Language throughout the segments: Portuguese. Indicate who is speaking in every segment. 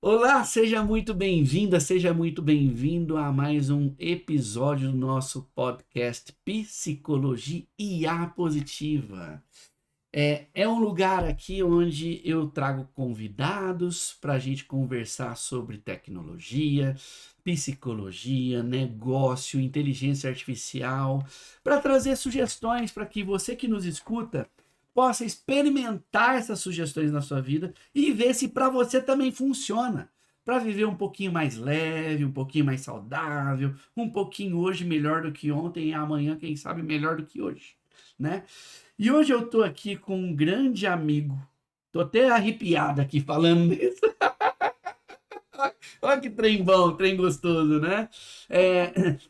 Speaker 1: Olá, seja muito bem-vinda, seja muito bem-vindo a mais um episódio do nosso podcast Psicologia IA Positiva. É um lugar aqui onde eu trago convidados para a gente conversar sobre tecnologia, psicologia, negócio, inteligência artificial, para trazer sugestões para que você que nos escuta possa experimentar essas sugestões na sua vida e ver se para você também funciona. Para viver um pouquinho mais leve, um pouquinho mais saudável, um pouquinho hoje melhor do que ontem e amanhã, quem sabe, melhor do que hoje, né? E hoje eu tô aqui com um grande amigo. Tô até arrepiado aqui falando nisso. Olha que trem bom, trem gostoso, né?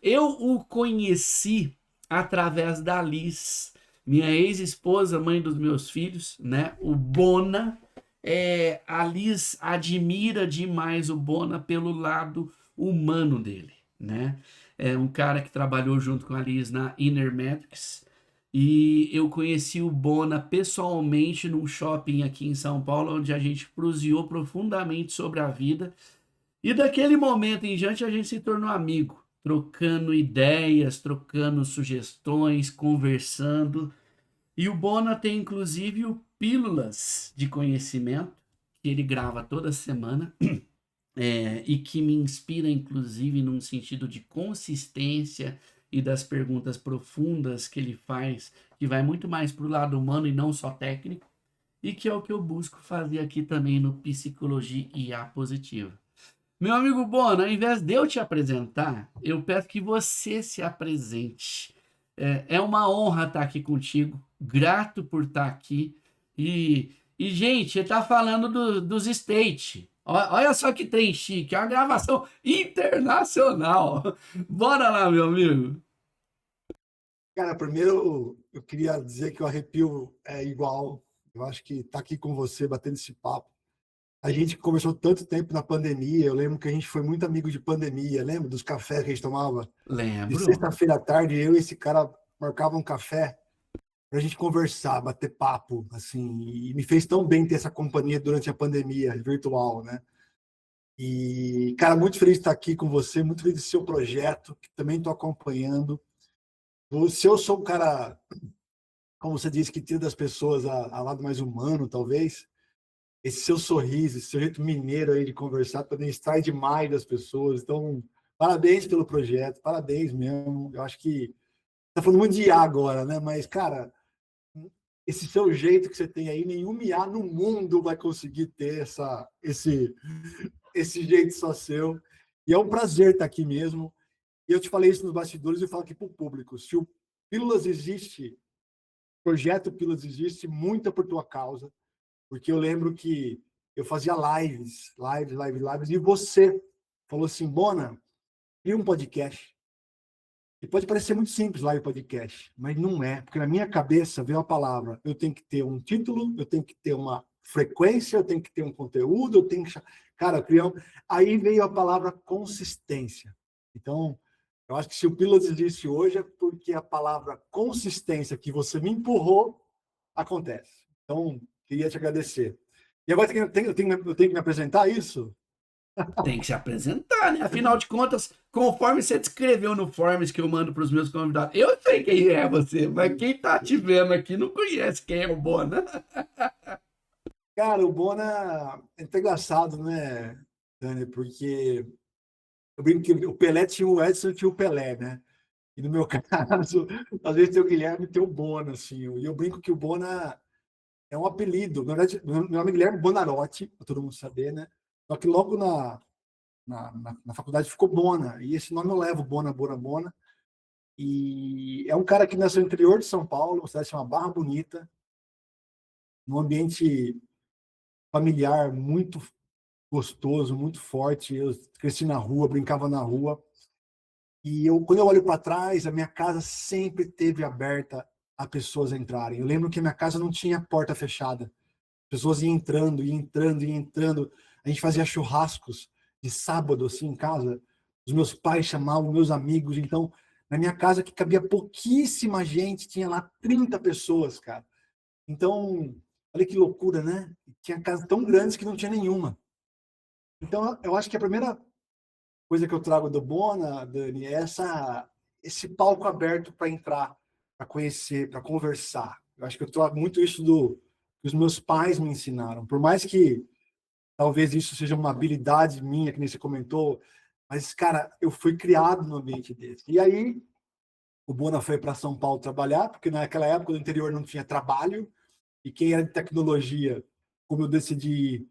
Speaker 1: Eu o conheci através da Liz, minha ex-esposa, mãe dos meus filhos, né? O Bona. A Liz admira demais o Bona pelo lado humano dele, né? É um cara que trabalhou junto com a Liz na Inner Metrics. E eu conheci o Bona pessoalmente num shopping aqui em São Paulo, onde a gente proseou profundamente sobre a vida. E daquele momento em diante a gente se tornou amigo, trocando ideias, trocando sugestões, conversando. E o Bona tem inclusive o Pílulas de Conhecimento, que ele grava toda semana, e que me inspira inclusive num sentido de consistência e das perguntas profundas que ele faz, que vai muito mais para o lado humano e não só técnico, e que é o que eu busco fazer aqui também no Psicologia IA Positiva. Meu amigo Bona, ao invés de eu te apresentar, eu peço que você se apresente. É uma honra estar aqui contigo, grato por estar aqui. Gente, ele está falando dos States. Olha só que trem chique, é uma gravação internacional. Bora lá, meu amigo.
Speaker 2: Cara, primeiro eu queria dizer que o arrepio é igual. Eu acho que estar aqui com você, batendo esse papo. A gente conversou tanto tempo na pandemia. Eu lembro que a gente foi muito amigo de pandemia. Lembra dos cafés que a gente tomava? De
Speaker 1: Lembro.
Speaker 2: sexta-feira à tarde, eu e esse cara marcavam um café para a gente conversar, bater papo, assim. E me fez tão bem ter essa companhia durante a pandemia virtual, né? E, cara, muito feliz de estar aqui com você, muito feliz do seu projeto, que também estou acompanhando. Se eu sou um cara, como você disse, que tira das pessoas a lado mais humano, talvez, esse seu sorriso, esse seu jeito mineiro aí de conversar também extrai demais das pessoas. Então, parabéns pelo projeto, parabéns mesmo. Eu acho que tá falando muito de IA agora, né? Mas, cara, esse seu jeito que você tem aí, nenhum IA no mundo vai conseguir ter esse jeito só seu. E é um prazer estar aqui mesmo. E eu te falei isso nos bastidores e eu falo aqui para o público. Se o Pílulas existe, o projeto Pílulas existe, muito é por tua causa. Porque eu lembro que eu fazia lives, e você falou assim, Bona, cria um podcast. E pode parecer muito simples live podcast, mas não é, porque na minha cabeça veio a palavra, eu tenho que ter um título, eu tenho que ter uma frequência, eu tenho que ter um conteúdo, eu tenho que... Cara, criar aí veio a palavra consistência. Então, eu acho que se o Pilots existe hoje é porque a palavra consistência que você me empurrou acontece. Então, queria te agradecer. E agora eu tenho que me apresentar isso?
Speaker 1: Tem que se apresentar, né? Afinal de contas, conforme você descreveu no Forms que eu mando para os meus convidados, eu sei quem é você, mas quem tá te vendo aqui não conhece quem é o Bona.
Speaker 2: Cara, o Bona é até engraçado, né, Dani? Porque eu brinco que o Pelé tinha o Edson e tinha o Pelé, né? E no meu caso, às vezes tem o Guilherme e tem o Bona, assim. E eu brinco que o Bona é um apelido. Na verdade, meu nome é Guilherme Bonarotti, para todo mundo saber, né? Só que logo na faculdade ficou Bona. E esse nome eu levo, Bona, Bona, Bona. E é um cara que nasceu no interior de São Paulo, uma cidade chamada Barra Bonita, num ambiente familiar muito gostoso, muito forte. Eu cresci na rua, brincava na rua. E quando eu olho para trás, a minha casa sempre teve aberta a pessoas entrarem. Eu lembro que a minha casa não tinha porta fechada. Pessoas iam entrando, iam entrando, iam entrando. A gente fazia churrascos de sábado, assim, em casa. Os meus pais chamavam meus amigos. Então, na minha casa, que cabia pouquíssima gente, tinha lá 30 pessoas, cara. Então, olha que loucura, né? Tinha casas tão grandes que não tinha nenhuma. Então, eu acho que a primeira coisa que eu trago do Bona, Dani, é esse palco aberto para entrar, para conhecer, para conversar. Eu acho que eu trago muito isso que os meus pais me ensinaram. Por mais que talvez isso seja uma habilidade minha, que nem você comentou, mas, cara, eu fui criado no ambiente desse. E aí, o Bona foi para São Paulo trabalhar, porque naquela época no interior não tinha trabalho, e quem era de tecnologia, como eu decidi,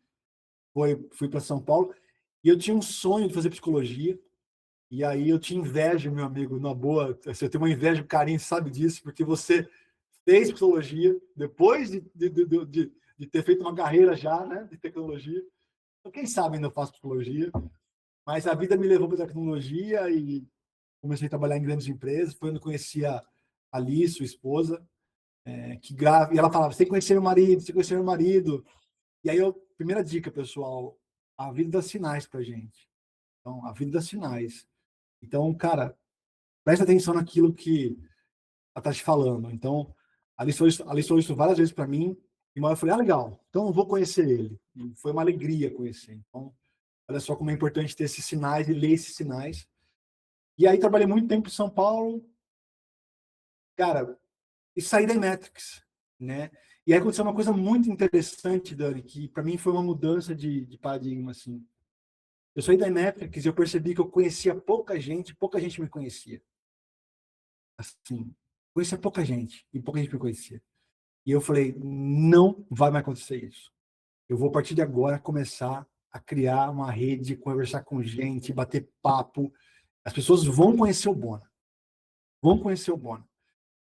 Speaker 2: fui para São Paulo, e eu tinha um sonho de fazer psicologia, e aí eu te invejo, meu amigo, na boa, você tem uma inveja, um carinho, sabe disso, porque você fez psicologia, depois de ter feito uma carreira já, né, de tecnologia. Então, quem sabe ainda eu faço psicologia, mas a vida me levou para a tecnologia e comecei a trabalhar em grandes empresas. Foi onde eu conheci a Alice, sua esposa, que grave, e ela falava: você tem que conhecer meu marido, você tem que conhecer meu marido. E aí, primeira dica, pessoal, a vida dá sinais pra gente. Então, a vida dá sinais. Então, cara, presta atenção naquilo que ela tá te falando. Então, a Alice falou isso várias vezes para mim, e uma hora eu falei: ah, legal, então eu vou conhecer ele. E foi uma alegria conhecer. Então, olha só como é importante ter esses sinais e ler esses sinais. E aí, trabalhei muito tempo em São Paulo, cara, e saí da Metrics, né? E aí aconteceu uma coisa muito interessante, Dani, que para mim foi uma mudança de paradigma, assim. Eu saí da Metrics e eu percebi que eu conhecia pouca gente me conhecia. Assim, conhecia pouca gente e pouca gente me conhecia. E eu falei: não vai mais acontecer isso. Eu vou, a partir de agora, começar a criar uma rede, conversar com gente, bater papo. As pessoas vão conhecer o Bona. Vão conhecer o Bona.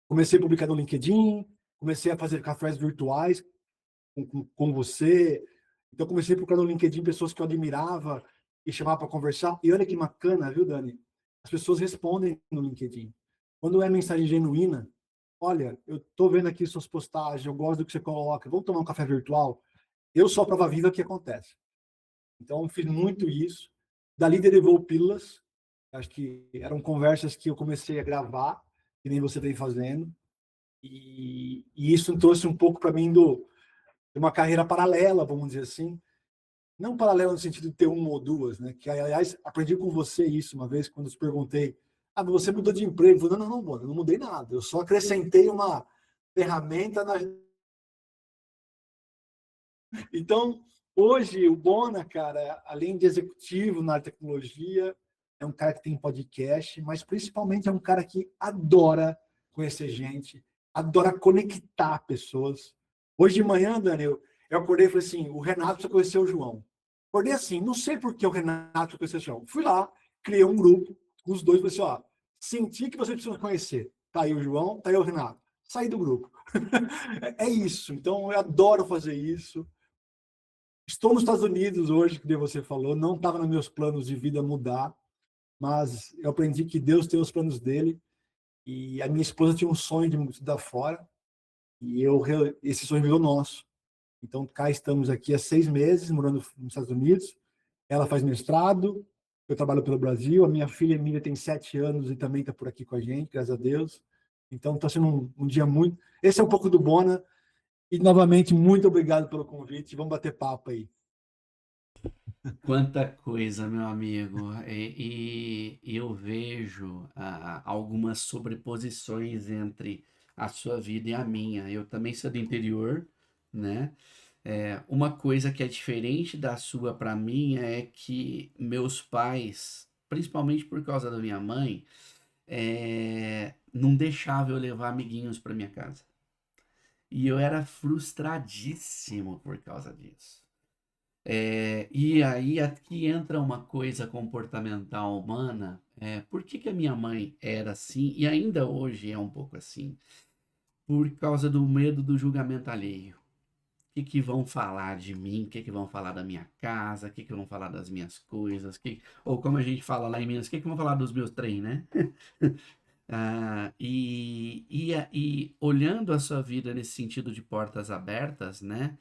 Speaker 2: Comecei a publicar no LinkedIn, comecei a fazer cafés virtuais com você. Então, comecei a procurar no LinkedIn pessoas que eu admirava e chamava para conversar. E olha que bacana, viu, Dani? As pessoas respondem no LinkedIn. Quando é mensagem genuína: olha, eu estou vendo aqui suas postagens, eu gosto do que você coloca, vamos tomar um café virtual? Eu sou a prova viva que acontece. Então, fiz muito isso. Dali derivou pílulas. Acho que eram conversas que eu comecei a gravar, que nem você vem fazendo. E isso trouxe um pouco para mim de uma carreira paralela, vamos dizer assim. Não paralela no sentido de ter uma ou duas, né? Que, aliás, aprendi com você isso uma vez, quando eu te perguntei: ah, mas você mudou de emprego? Eu falei: não, não, eu não mudei nada. Eu só acrescentei uma ferramenta na... Então, hoje, o Bona, cara, além de executivo na tecnologia, é um cara que tem podcast, mas principalmente é um cara que adora conhecer gente, adora conectar pessoas. Hoje de manhã, Daniel, eu acordei e falei assim: o Renato precisa conhecer o João. Acordei assim, não sei por que o Renato precisa conhecer o João. Fui lá, criei um grupo com os dois, falei assim: ó, senti que você precisa conhecer. Tá aí o João, tá aí o Renato. Saí do grupo. É isso. Então, eu adoro fazer isso. Estou nos Estados Unidos hoje, que você falou, não estava nos meus planos de vida mudar, mas eu aprendi que Deus tem os planos dele, e a minha esposa tinha um sonho de estudar fora, e esse sonho virou nosso. Então, cá estamos aqui há 6 meses, morando nos Estados Unidos. Ela faz mestrado, eu trabalho pelo Brasil, a minha filha Emília tem 7 anos e também está por aqui com a gente, graças a Deus. Então, está sendo um dia muito... Esse é um pouco do Bona, e novamente, muito obrigado pelo convite, vamos bater papo aí.
Speaker 1: Quanta coisa, meu amigo. E eu vejo algumas sobreposições entre a sua vida e a minha. Eu também sou do interior, né? Uma coisa que é diferente da sua para mim é que meus pais, principalmente por causa da minha mãe, não deixavam eu levar amiguinhos para minha casa. E eu era frustradíssimo por causa disso. E aí aqui entra uma coisa comportamental humana. Por que que a minha mãe era assim e ainda hoje é um pouco assim? Por causa do medo do julgamento alheio. O que que vão falar de mim? O que que vão falar da minha casa? O que que vão falar das minhas coisas? Ou como a gente fala lá em Minas, o que que vão falar dos meus trem, né? E olhando a sua vida nesse sentido de portas abertas, né?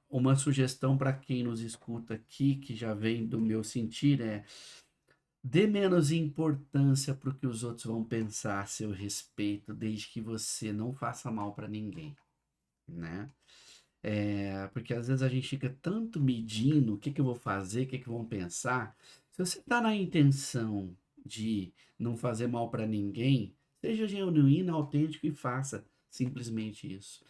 Speaker 1: Uma sugestão para quem nos escuta aqui, que já vem do meu sentir, dê menos importância para o que os outros vão pensar a seu respeito, desde que você não faça mal para ninguém, né? Porque às vezes a gente fica tanto medindo o que que eu vou fazer, o que que vão pensar. Se você está na intenção de não fazer mal para ninguém, seja genuíno, autêntico e faça simplesmente isso.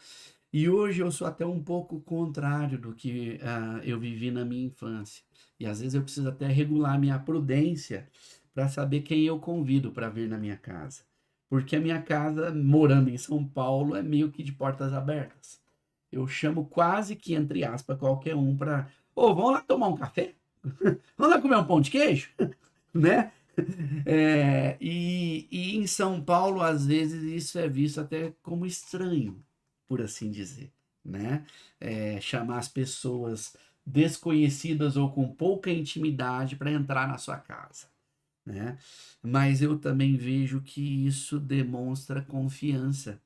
Speaker 1: E hoje eu sou até um pouco contrário do que eu vivi na minha infância. E às vezes eu preciso até regular minha prudência para saber quem eu convido para vir na minha casa. Porque a minha casa, morando em São Paulo, é meio que de portas abertas. Eu chamo quase que, entre aspas, qualquer um para. Ô, vamos lá tomar um café? Vamos lá comer um pão de queijo? Né? E em São Paulo, às vezes, isso é visto até como estranho, por assim dizer, né? Chamar as pessoas desconhecidas ou com pouca intimidade para entrar na sua casa, né? Mas eu também vejo que isso demonstra confiança.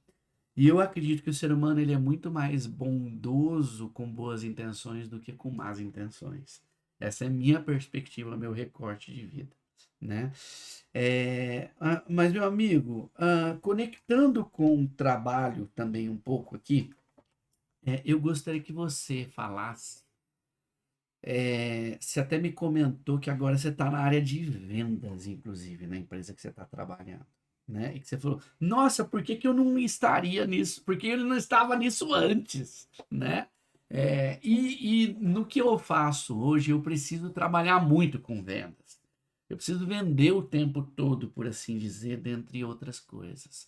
Speaker 1: E eu acredito que o ser humano ele é muito mais bondoso com boas intenções do que com más intenções. Essa é minha perspectiva, meu recorte de vida, né? Mas, meu amigo, conectando com o trabalho também um pouco aqui, eu gostaria que você falasse. Você até me comentou que agora você está na área de vendas, inclusive, na empresa que você está trabalhando, né? E que você falou, nossa, por que que eu não estaria nisso? Por que eu não estava nisso antes, né? E no que eu faço hoje, eu preciso trabalhar muito com vendas. Eu preciso vender o tempo todo, por assim dizer, dentre outras coisas.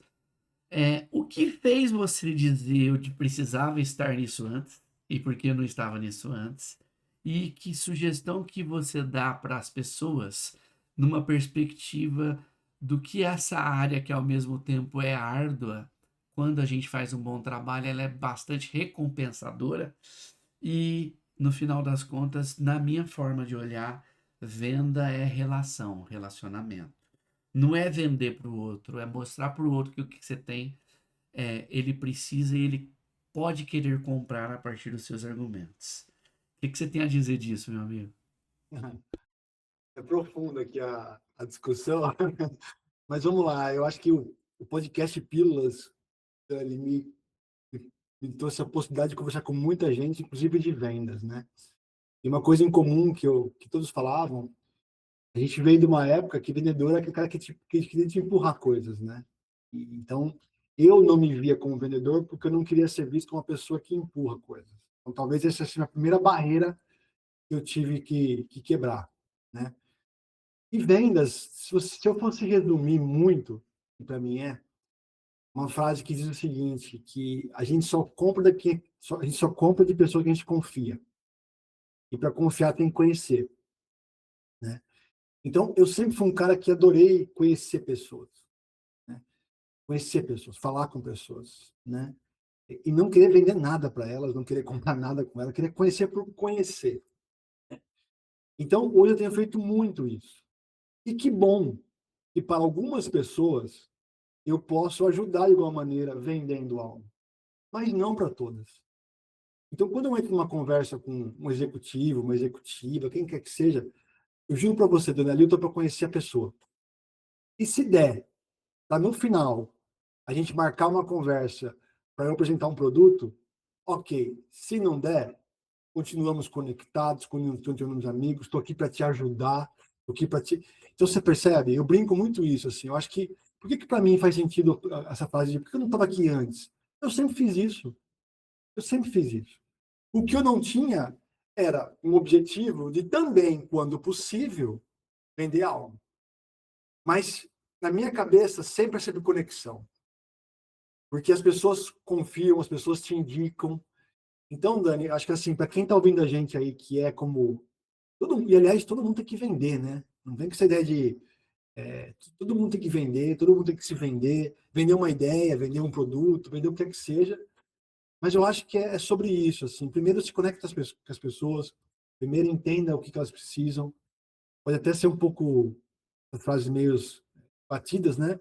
Speaker 1: O que fez você dizer eu precisava estar nisso antes e por que eu não estava nisso antes? E que sugestão que você dá para as pessoas numa perspectiva do que essa área que ao mesmo tempo é árdua, quando a gente faz um bom trabalho, ela é bastante recompensadora e no final das contas, na minha forma de olhar, venda é relação, relacionamento. Não é vender para o outro, é mostrar para o outro que o que você tem, ele precisa e ele pode querer comprar a partir dos seus argumentos. O que que você tem a dizer disso, meu amigo?
Speaker 2: É profunda aqui a discussão, mas vamos lá. Eu acho que o podcast Pílulas, ele me trouxe a possibilidade de conversar com muita gente, inclusive de vendas, né? E uma coisa em comum que todos falavam, a gente veio de uma época que vendedor é aquele cara que queria te empurrar coisas, né? Então, eu não me via como vendedor porque eu não queria ser visto como uma pessoa que empurra coisas. Então, talvez essa seja a primeira barreira que eu tive que quebrar, né? E vendas, se eu fosse resumir muito, que para mim é uma frase que diz o seguinte, que a gente só compra a gente só compra de pessoas que a gente confia. E para confiar tem que conhecer, né? Então, eu sempre fui um cara que adorei conhecer pessoas, né? Conhecer pessoas, falar com pessoas, né? E não querer vender nada para elas, não querer comprar nada com elas, querer conhecer por conhecer. Então, hoje eu tenho feito muito isso. E que bom que para algumas pessoas eu posso ajudar de alguma maneira vendendo algo, mas não para todas. Então, quando eu entro numa conversa com um executivo, uma executiva, quem quer que seja, eu juro para você, Dona Lilton, para conhecer a pessoa. E se der, tá no final, a gente marcar uma conversa para eu apresentar um produto, ok. Se não der, continuamos conectados, continuamos amigos, estou aqui para te ajudar, estou aqui para te. Então você percebe? Eu brinco muito isso, assim. Eu acho que por que para mim faz sentido essa frase de por que eu não estava aqui antes? Eu sempre fiz isso. Eu sempre fiz isso. O que eu não tinha era um objetivo de também, quando possível, vender algo. Mas na minha cabeça sempre é sobre conexão, porque as pessoas confiam, as pessoas te indicam. Então, Dani, acho que assim, para quem está ouvindo a gente aí, que é como. E aliás, todo mundo tem que vender, né? Não vem com essa ideia de. Todo mundo tem que vender, todo mundo tem que se vender, vender uma ideia, vender um produto, vender o que quer que seja. Mas eu acho que é sobre isso, assim. Primeiro se conecta com as pessoas, primeiro entenda o que elas precisam. Pode até ser um pouco frases meio batidas, né?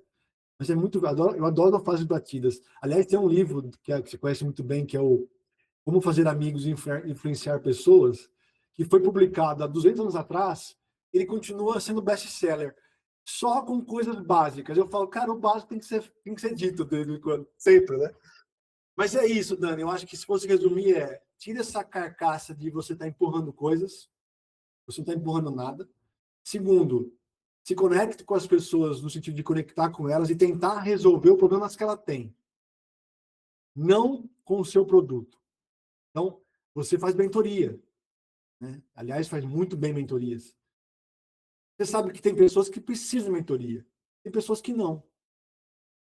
Speaker 2: Mas é muito. Eu adoro frases batidas. Aliás, tem um livro que você conhece muito bem, que é o Como Fazer Amigos e Influenciar Pessoas, que foi publicado há 200 anos atrás. Ele continua sendo best-seller, só com coisas básicas. Eu falo, cara, o básico tem que ser dito de vez em quando, sempre, né? Mas é isso, Dani. Eu acho que se fosse resumir, tira essa carcaça de você estar empurrando coisas, você não está empurrando nada. Segundo, se conecte com as pessoas no sentido de conectar com elas e tentar resolver os problemas que ela tem, não com o seu produto. Então, você faz mentoria, né? Aliás, faz muito bem mentorias. Você sabe que tem pessoas que precisam de mentoria, tem pessoas que não.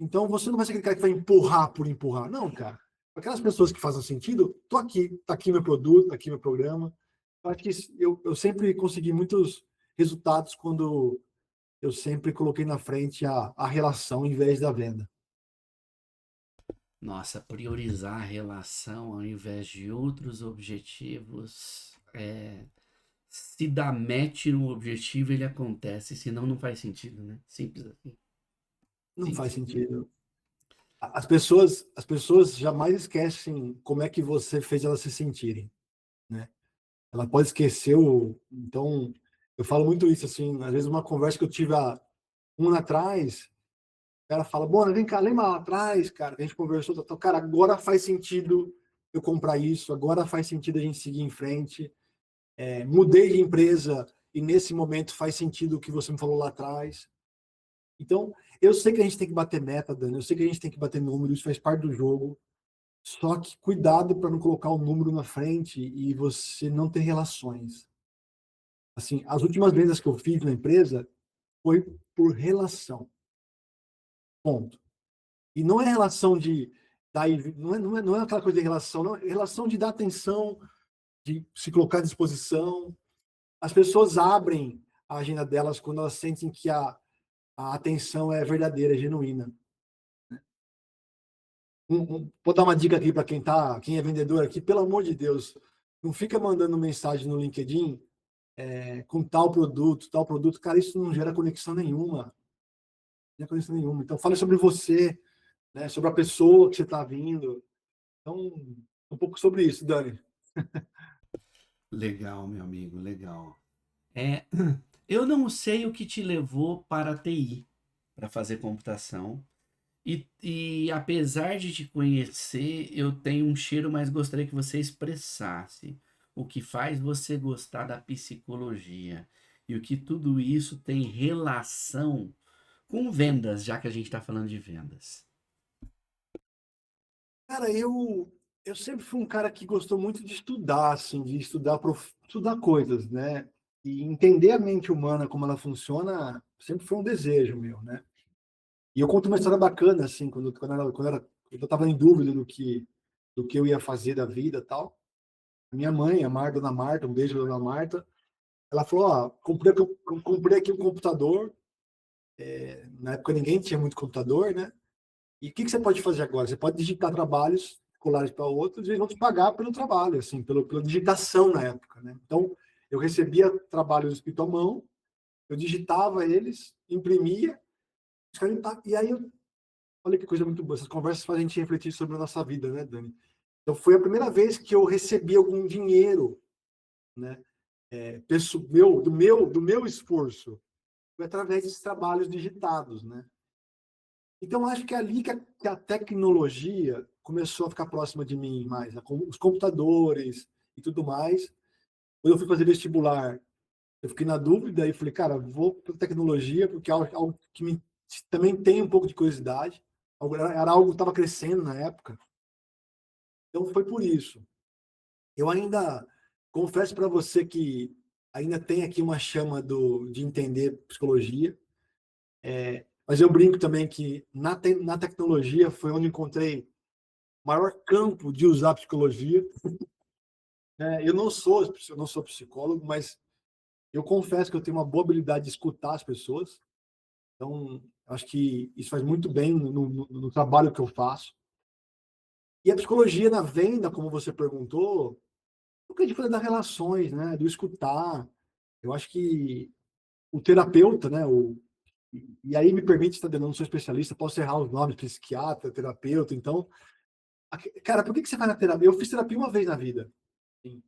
Speaker 2: Então, você não vai ser aquele cara que vai empurrar por empurrar. Não, cara. Aquelas pessoas que fazem sentido, tô aqui, tá aqui meu produto, tá aqui meu programa. Eu acho que eu sempre consegui muitos resultados quando eu sempre coloquei na frente a relação em vez da venda.
Speaker 1: Nossa, priorizar a relação ao invés de outros objetivos. Se dá match no objetivo, ele acontece. Senão, não faz sentido, né? Simples assim.
Speaker 2: Não faz
Speaker 1: Simples.
Speaker 2: sentido. As pessoas jamais esquecem como é que você fez elas se sentirem, né? Ela pode esquecer então eu falo muito isso assim, às vezes uma conversa que eu tive há um ano atrás, o cara fala, bom, vem cá, lembra lá atrás, cara, a gente conversou, cara, agora faz sentido eu comprar isso, agora faz sentido a gente seguir em frente, mudei de empresa e nesse momento faz sentido o que você me falou lá atrás. Então, eu sei que a gente tem que bater meta, Dani, eu sei que a gente tem que bater número, isso faz parte do jogo. Só que cuidado para não colocar o número na frente e você não ter relações. Assim, as últimas vendas que eu fiz na empresa foi por relação. Ponto. E não é relação de não é aquela coisa de relação, não, é relação de dar atenção, de se colocar à disposição. As pessoas abrem a agenda delas quando elas sentem que a atenção é verdadeira, é genuína. Vou dar uma dica aqui para quem é vendedor aqui, pelo amor de Deus, não fica mandando mensagem no LinkedIn com tal produto, cara, isso não gera conexão nenhuma. Não gera conexão nenhuma. Então, fale sobre você, né, sobre a pessoa que você está vindo. Então, um pouco sobre isso, Dani.
Speaker 1: Legal, meu amigo, legal. É, eu não sei o que te levou para a TI, para fazer computação. E apesar de te conhecer, eu tenho um cheiro, mas gostaria que você expressasse o que faz você gostar da psicologia e o que tudo isso tem relação com vendas, já que a gente está falando de vendas.
Speaker 2: Cara, eu sempre fui um cara que gostou muito de estudar, assim, de estudar coisas, né? E entender a mente humana, como ela funciona, sempre foi um desejo meu, né? E eu conto uma história bacana, assim, quando eu estava em dúvida do que eu ia fazer da vida e tal. Minha mãe, Dona Marta, um beijo, Dona Marta, ela falou, ó, comprei aqui um computador, na época ninguém tinha muito computador, né? E o que você pode fazer agora? Você pode digitar trabalhos escolares para outros e eles vão te pagar pelo trabalho, assim, pela digitação na época, né? Então, eu recebia trabalhos escritos à mão, eu digitava eles, imprimia, e aí olha que coisa muito boa, essas conversas fazem a gente refletir sobre a nossa vida, né, Dani? Então, foi a primeira vez que eu recebi algum dinheiro, né? Do meu esforço, foi através desses trabalhos digitados, né? Então, acho que é ali que a tecnologia começou a ficar próxima de mim mais, né? Com os computadores e tudo mais. Quando eu fui fazer vestibular, eu fiquei na dúvida e falei, cara, vou para tecnologia, porque é algo que também tem um pouco de curiosidade. Era algo que estava crescendo na época. Então, foi por isso. Eu ainda confesso para você que ainda tem aqui uma chama de entender psicologia. Mas eu brinco também que na tecnologia foi onde encontrei o maior campo de usar psicologia. Eu não sou psicólogo, mas eu confesso que eu tenho uma boa habilidade de escutar as pessoas. Então, acho que isso faz muito bem no trabalho que eu faço. E a psicologia na venda, como você perguntou, o que a gente fala das relações, né? Do escutar. Eu acho que o terapeuta, né? E aí me permite estar dando, não sou especialista, posso errar os nomes, psiquiatra, terapeuta. Então, cara, por que você vai na terapia? Eu fiz terapia uma vez na vida. Assim,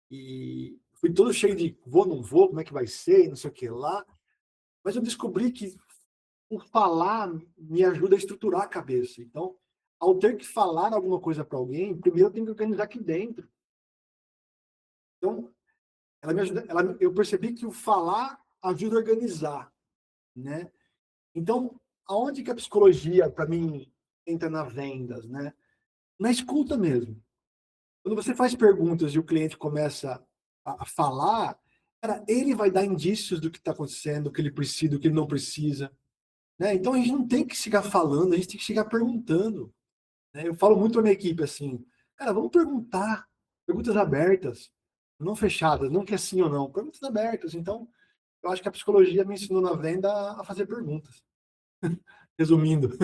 Speaker 2: e fui todo cheio de vou, não vou, como é que vai ser, não sei o que lá. Mas eu descobri que o falar me ajuda a estruturar a cabeça. Então, ao ter que falar alguma coisa para alguém, primeiro eu tenho que organizar aqui dentro. Então, ela me ajuda, eu percebi que o falar ajuda a organizar, né? Então, aonde que a psicologia, para mim, entra na vendas, né? Na escuta mesmo. Quando você faz perguntas e o cliente começa a falar, cara, ele vai dar indícios do que está acontecendo, do que ele precisa, do que ele não precisa, né? Então, a gente não tem que chegar falando, a gente tem que chegar perguntando, né? Eu falo muito na minha equipe assim, cara, vamos perguntar, perguntas abertas, não fechadas, não que é sim ou não, perguntas abertas. Então, eu acho que a psicologia me ensinou na venda a fazer perguntas. Resumindo.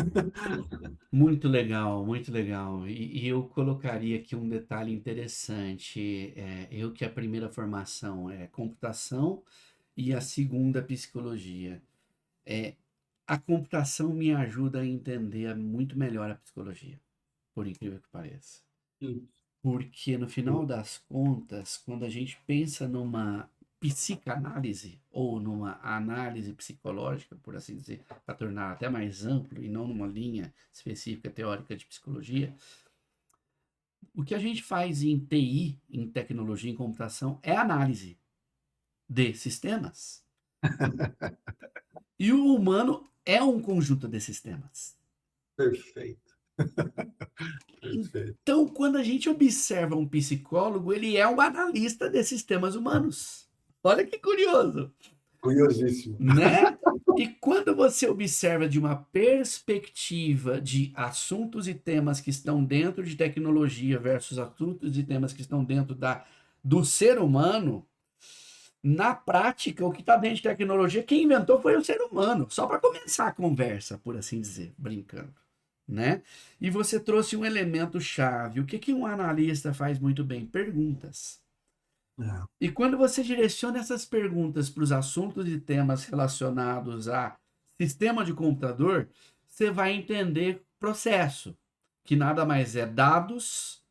Speaker 1: Muito legal, muito legal. E eu colocaria aqui um detalhe interessante. Eu que a primeira formação é computação e a segunda psicologia. É, a computação me ajuda a entender muito melhor a psicologia, por incrível que pareça. Porque no final das contas, quando a gente pensa numa psicanálise ou numa análise psicológica, por assim dizer, para tornar até mais amplo e não numa linha específica teórica de psicologia, o que a gente faz em TI, em tecnologia em computação, é análise de sistemas. E o humano é um conjunto de sistemas.
Speaker 2: Perfeito. Perfeito.
Speaker 1: Então, quando a gente observa um psicólogo, ele é um analista de sistemas humanos. Olha que curioso,
Speaker 2: Curiosíssimo.
Speaker 1: né? E quando você observa de uma perspectiva de assuntos e temas que estão dentro de tecnologia versus assuntos e temas que estão dentro do ser humano, na prática, o que está dentro de tecnologia, quem inventou foi o ser humano. Só para começar a conversa, por assim dizer, brincando, né? E você trouxe um elemento chave. O que que um analista faz muito bem? Perguntas.
Speaker 2: É.
Speaker 1: E quando você direciona essas perguntas para os assuntos e temas relacionados a sistema de computador, você vai entender processo, que nada mais é dados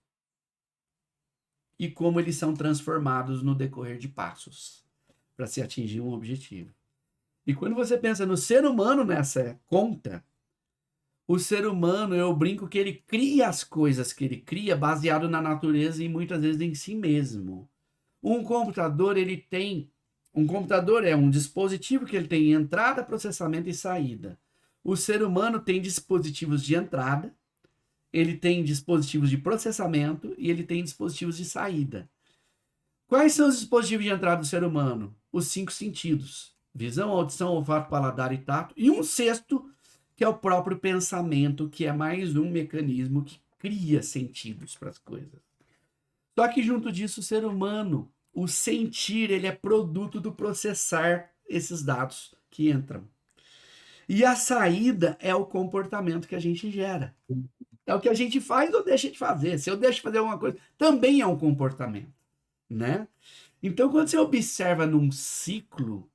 Speaker 1: e como eles são transformados no decorrer de passos para se atingir um objetivo. E quando você pensa no ser humano nessa conta, o ser humano, eu brinco que ele cria as coisas que ele cria baseado na natureza e muitas vezes em si mesmo. Um computador, um computador é um dispositivo que ele tem entrada, processamento e saída. O ser humano tem dispositivos de entrada, ele tem dispositivos de processamento e ele tem dispositivos de saída. Quais são os dispositivos de entrada do ser humano? Os 5 sentidos: visão, audição, olfato, paladar e tato. E um sexto, que é o próprio pensamento, que é mais um mecanismo que cria sentidos para as coisas. Só que junto disso, o ser humano, o sentir, ele é produto do processar esses dados que entram. E a saída é o comportamento que a gente gera. É o que a gente faz ou deixa de fazer. Se eu deixo de fazer alguma coisa, também é um comportamento, né? Então, quando você observa num ciclo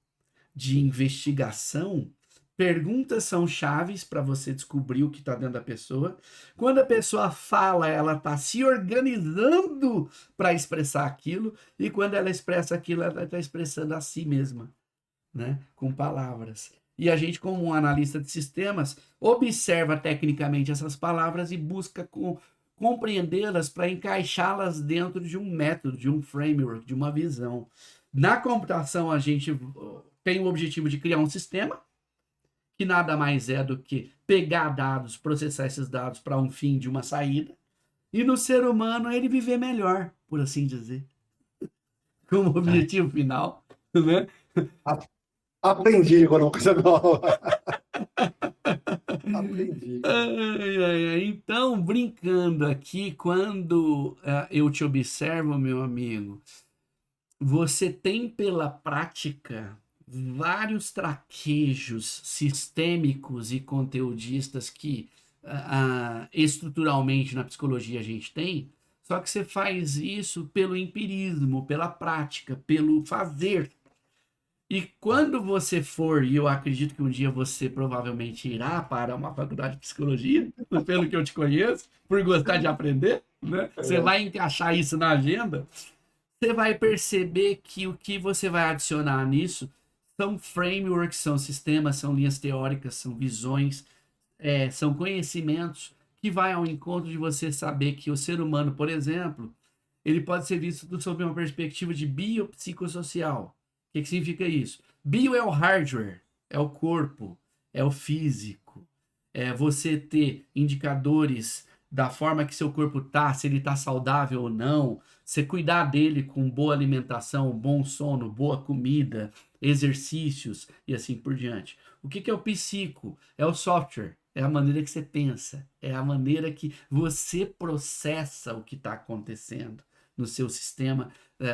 Speaker 1: de investigação, perguntas são chaves para você descobrir o que está dentro da pessoa. Quando a pessoa fala, ela está se organizando para expressar aquilo, e quando ela expressa aquilo, ela está expressando a si mesma, né? Com palavras. E a gente, como um analista de sistemas, observa tecnicamente essas palavras e busca compreendê-las para encaixá-las dentro de um método, de um framework, de uma visão. Na computação, a gente tem o objetivo de criar um sistema, que nada mais é do que pegar dados, processar esses dados para um fim de uma saída, e no ser humano ele viver melhor, por assim dizer, como objetivo final, né?
Speaker 2: Aprendi agora uma coisa nova. Aprendi.
Speaker 1: Ai, ai, ai. Então, brincando aqui, quando eu te observo, meu amigo, você tem pela prática vários traquejos sistêmicos e conteudistas que estruturalmente na psicologia a gente tem, só que você faz isso pelo empirismo, pela prática, pelo fazer. E quando você for, e eu acredito que um dia você provavelmente irá para uma faculdade de psicologia, pelo que eu te conheço, por gostar de aprender, né? Você vai encaixar isso na agenda, você vai perceber que o que você vai adicionar nisso são frameworks, são sistemas, são linhas teóricas, são visões, são conhecimentos que vai ao encontro de você saber que o ser humano, por exemplo, ele pode ser visto sob uma perspectiva de biopsicossocial. O que significa isso? Bio é o hardware, é o corpo, é o físico. É você ter indicadores da forma que seu corpo tá, se ele tá saudável ou não, você cuidar dele com boa alimentação, bom sono, boa comida, exercícios e assim por diante. O que é o psico? É o software, é a maneira que você pensa, é a maneira que você processa o que está acontecendo no seu sistema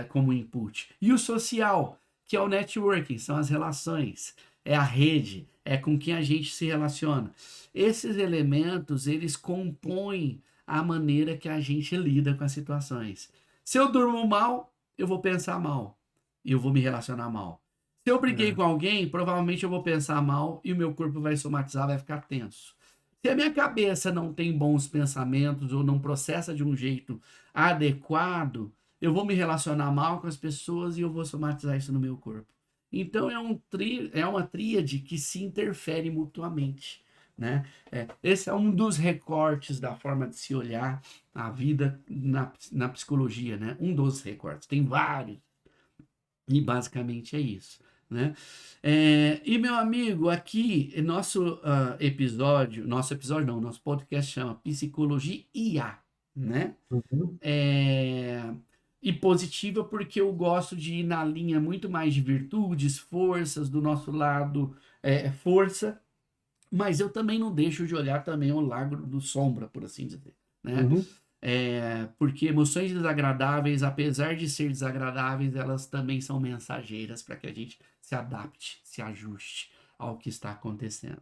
Speaker 1: como input. E o social, que é o networking, são as relações, é a rede, é com quem a gente se relaciona. Esses elementos, eles compõem a maneira que a gente lida com as situações. Se eu durmo mal, eu vou pensar mal e eu vou me relacionar mal. Se eu briguei
Speaker 2: É.
Speaker 1: com alguém, provavelmente eu vou pensar mal e o meu corpo vai somatizar, vai ficar tenso. Se a minha cabeça não tem bons pensamentos ou não processa de um jeito adequado, eu vou me relacionar mal com as pessoas e eu vou somatizar isso no meu corpo. Então é uma tríade que se interfere mutuamente. Né? Esse é um dos recortes da forma de se olhar a vida na psicologia. Né? Um dos recortes, tem vários. E basicamente é isso. Né? E meu amigo, aqui, nosso podcast chama Psicologia IA, né?
Speaker 2: Uhum.
Speaker 1: E positiva porque eu gosto de ir na linha muito mais de virtudes, forças, do nosso lado, força, mas eu também não deixo de olhar também o lado do sombra, por assim dizer, né?
Speaker 2: Uhum.
Speaker 1: Porque emoções desagradáveis, apesar de ser desagradáveis, elas também são mensageiras para que a gente se adapte, se ajuste ao que está acontecendo.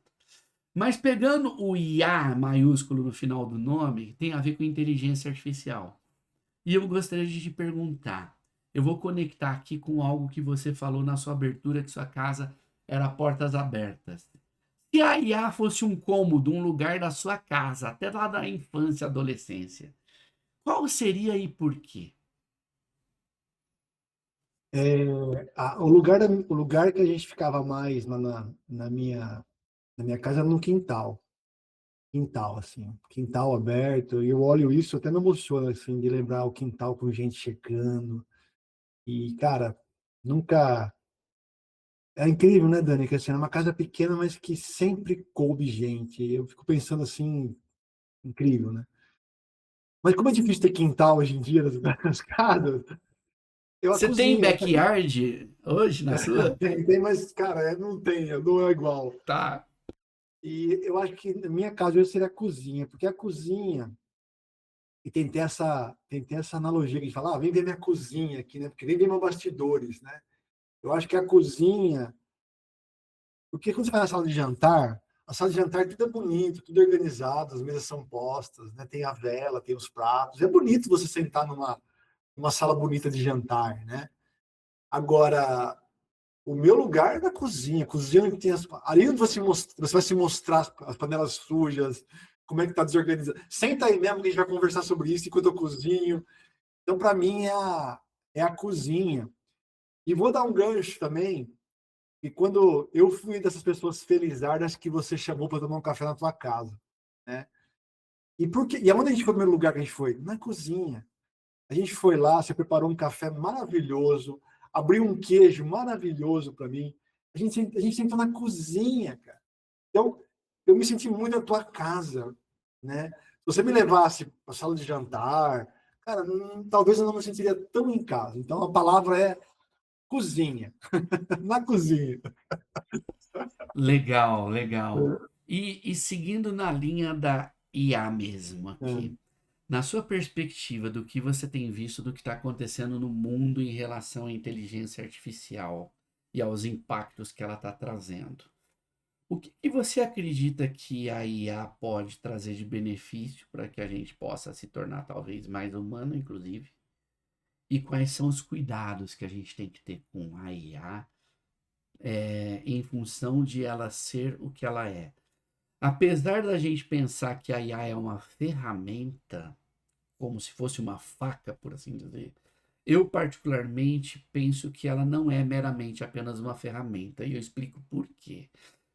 Speaker 1: Mas pegando o IA maiúsculo no final do nome, tem a ver com inteligência artificial. E eu gostaria de te perguntar, eu vou conectar aqui com algo que você falou na sua abertura, que sua casa era portas abertas. Se a IA fosse um cômodo, um lugar da sua casa, até lá da infância, adolescência, qual seria e por quê?
Speaker 2: O lugar que a gente ficava mais na minha casa era no quintal. Quintal, assim, quintal aberto. E eu olho isso, até me emociona, assim, de lembrar o quintal com gente chegando. E, cara, nunca. É incrível, né, Dani? Que assim, é uma casa pequena, mas que sempre coube gente. Eu fico pensando assim, incrível, né? Mas como é difícil ter quintal hoje em dia nas casas, eu a
Speaker 1: Você tem
Speaker 2: cozinha.
Speaker 1: backyard hoje na sua?
Speaker 2: Tem, mas, cara, não tem, não é igual.
Speaker 1: Tá.
Speaker 2: E eu acho que na minha casa hoje seria a cozinha, porque a cozinha, e tem essa analogia que a gente fala, vem ver minha cozinha aqui, né? Porque vem ver meus bastidores, né? Eu acho que a cozinha, porque quando você vai na sala de jantar, a sala de jantar tudo é bonito, tudo é organizado, as mesas são postas, né? Tem a vela, tem os pratos. É bonito você sentar numa sala bonita de jantar, né? Agora, o meu lugar é na cozinha. Cozinha onde tem ali onde você vai se mostrar as panelas sujas, como é que tá desorganizado. Senta aí mesmo que a gente vai conversar sobre isso enquanto eu cozinho. Então, para mim, é a cozinha. E vou dar um gancho também, e quando eu fui dessas pessoas felizardas que você chamou para tomar um café na tua casa, né? E aonde a gente foi no primeiro lugar que a gente foi? Na cozinha. A gente foi lá, você preparou um café maravilhoso, abriu um queijo maravilhoso para mim. A gente sentou na cozinha, cara. Então, eu me senti muito na tua casa, né? Se você me levasse para a sala de jantar, cara, talvez eu não me sentiria tão em casa. Então, a palavra é cozinha. Na cozinha.
Speaker 1: Legal, legal. E seguindo na linha da IA mesmo aqui,
Speaker 2: É.
Speaker 1: na sua perspectiva do que você tem visto do que está acontecendo no mundo em relação à inteligência artificial e aos impactos que ela está trazendo, o que que você acredita que a IA pode trazer de benefício para que a gente possa se tornar talvez mais humano, inclusive? E quais são os cuidados que a gente tem que ter com a IA, em função de ela ser o que ela é? Apesar da gente pensar que a IA é uma ferramenta, como se fosse uma faca, por assim dizer, eu particularmente penso que ela não é meramente apenas uma ferramenta, e eu explico por quê.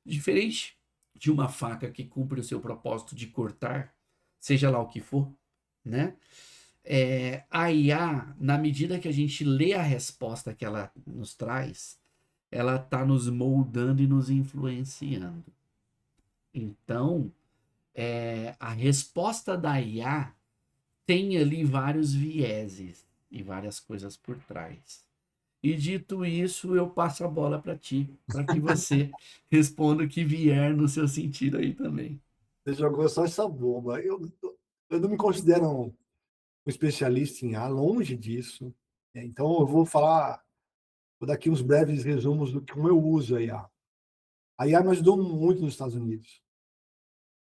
Speaker 1: Diferente de uma faca que cumpre o seu propósito de cortar, seja lá o que for, né? a IA, na medida que a gente lê a resposta que ela nos traz, ela está nos moldando e nos influenciando. Então, a resposta da IA tem ali vários vieses e várias coisas por trás. E dito isso, eu passo a bola para ti, para que você responda o que vier no seu sentido aí também.
Speaker 2: Você jogou só essa bomba. Eu não me considero um especialista em IA, longe disso. Então, eu vou dar aqui uns breves resumos do como eu uso a IA. A IA me ajudou muito nos Estados Unidos,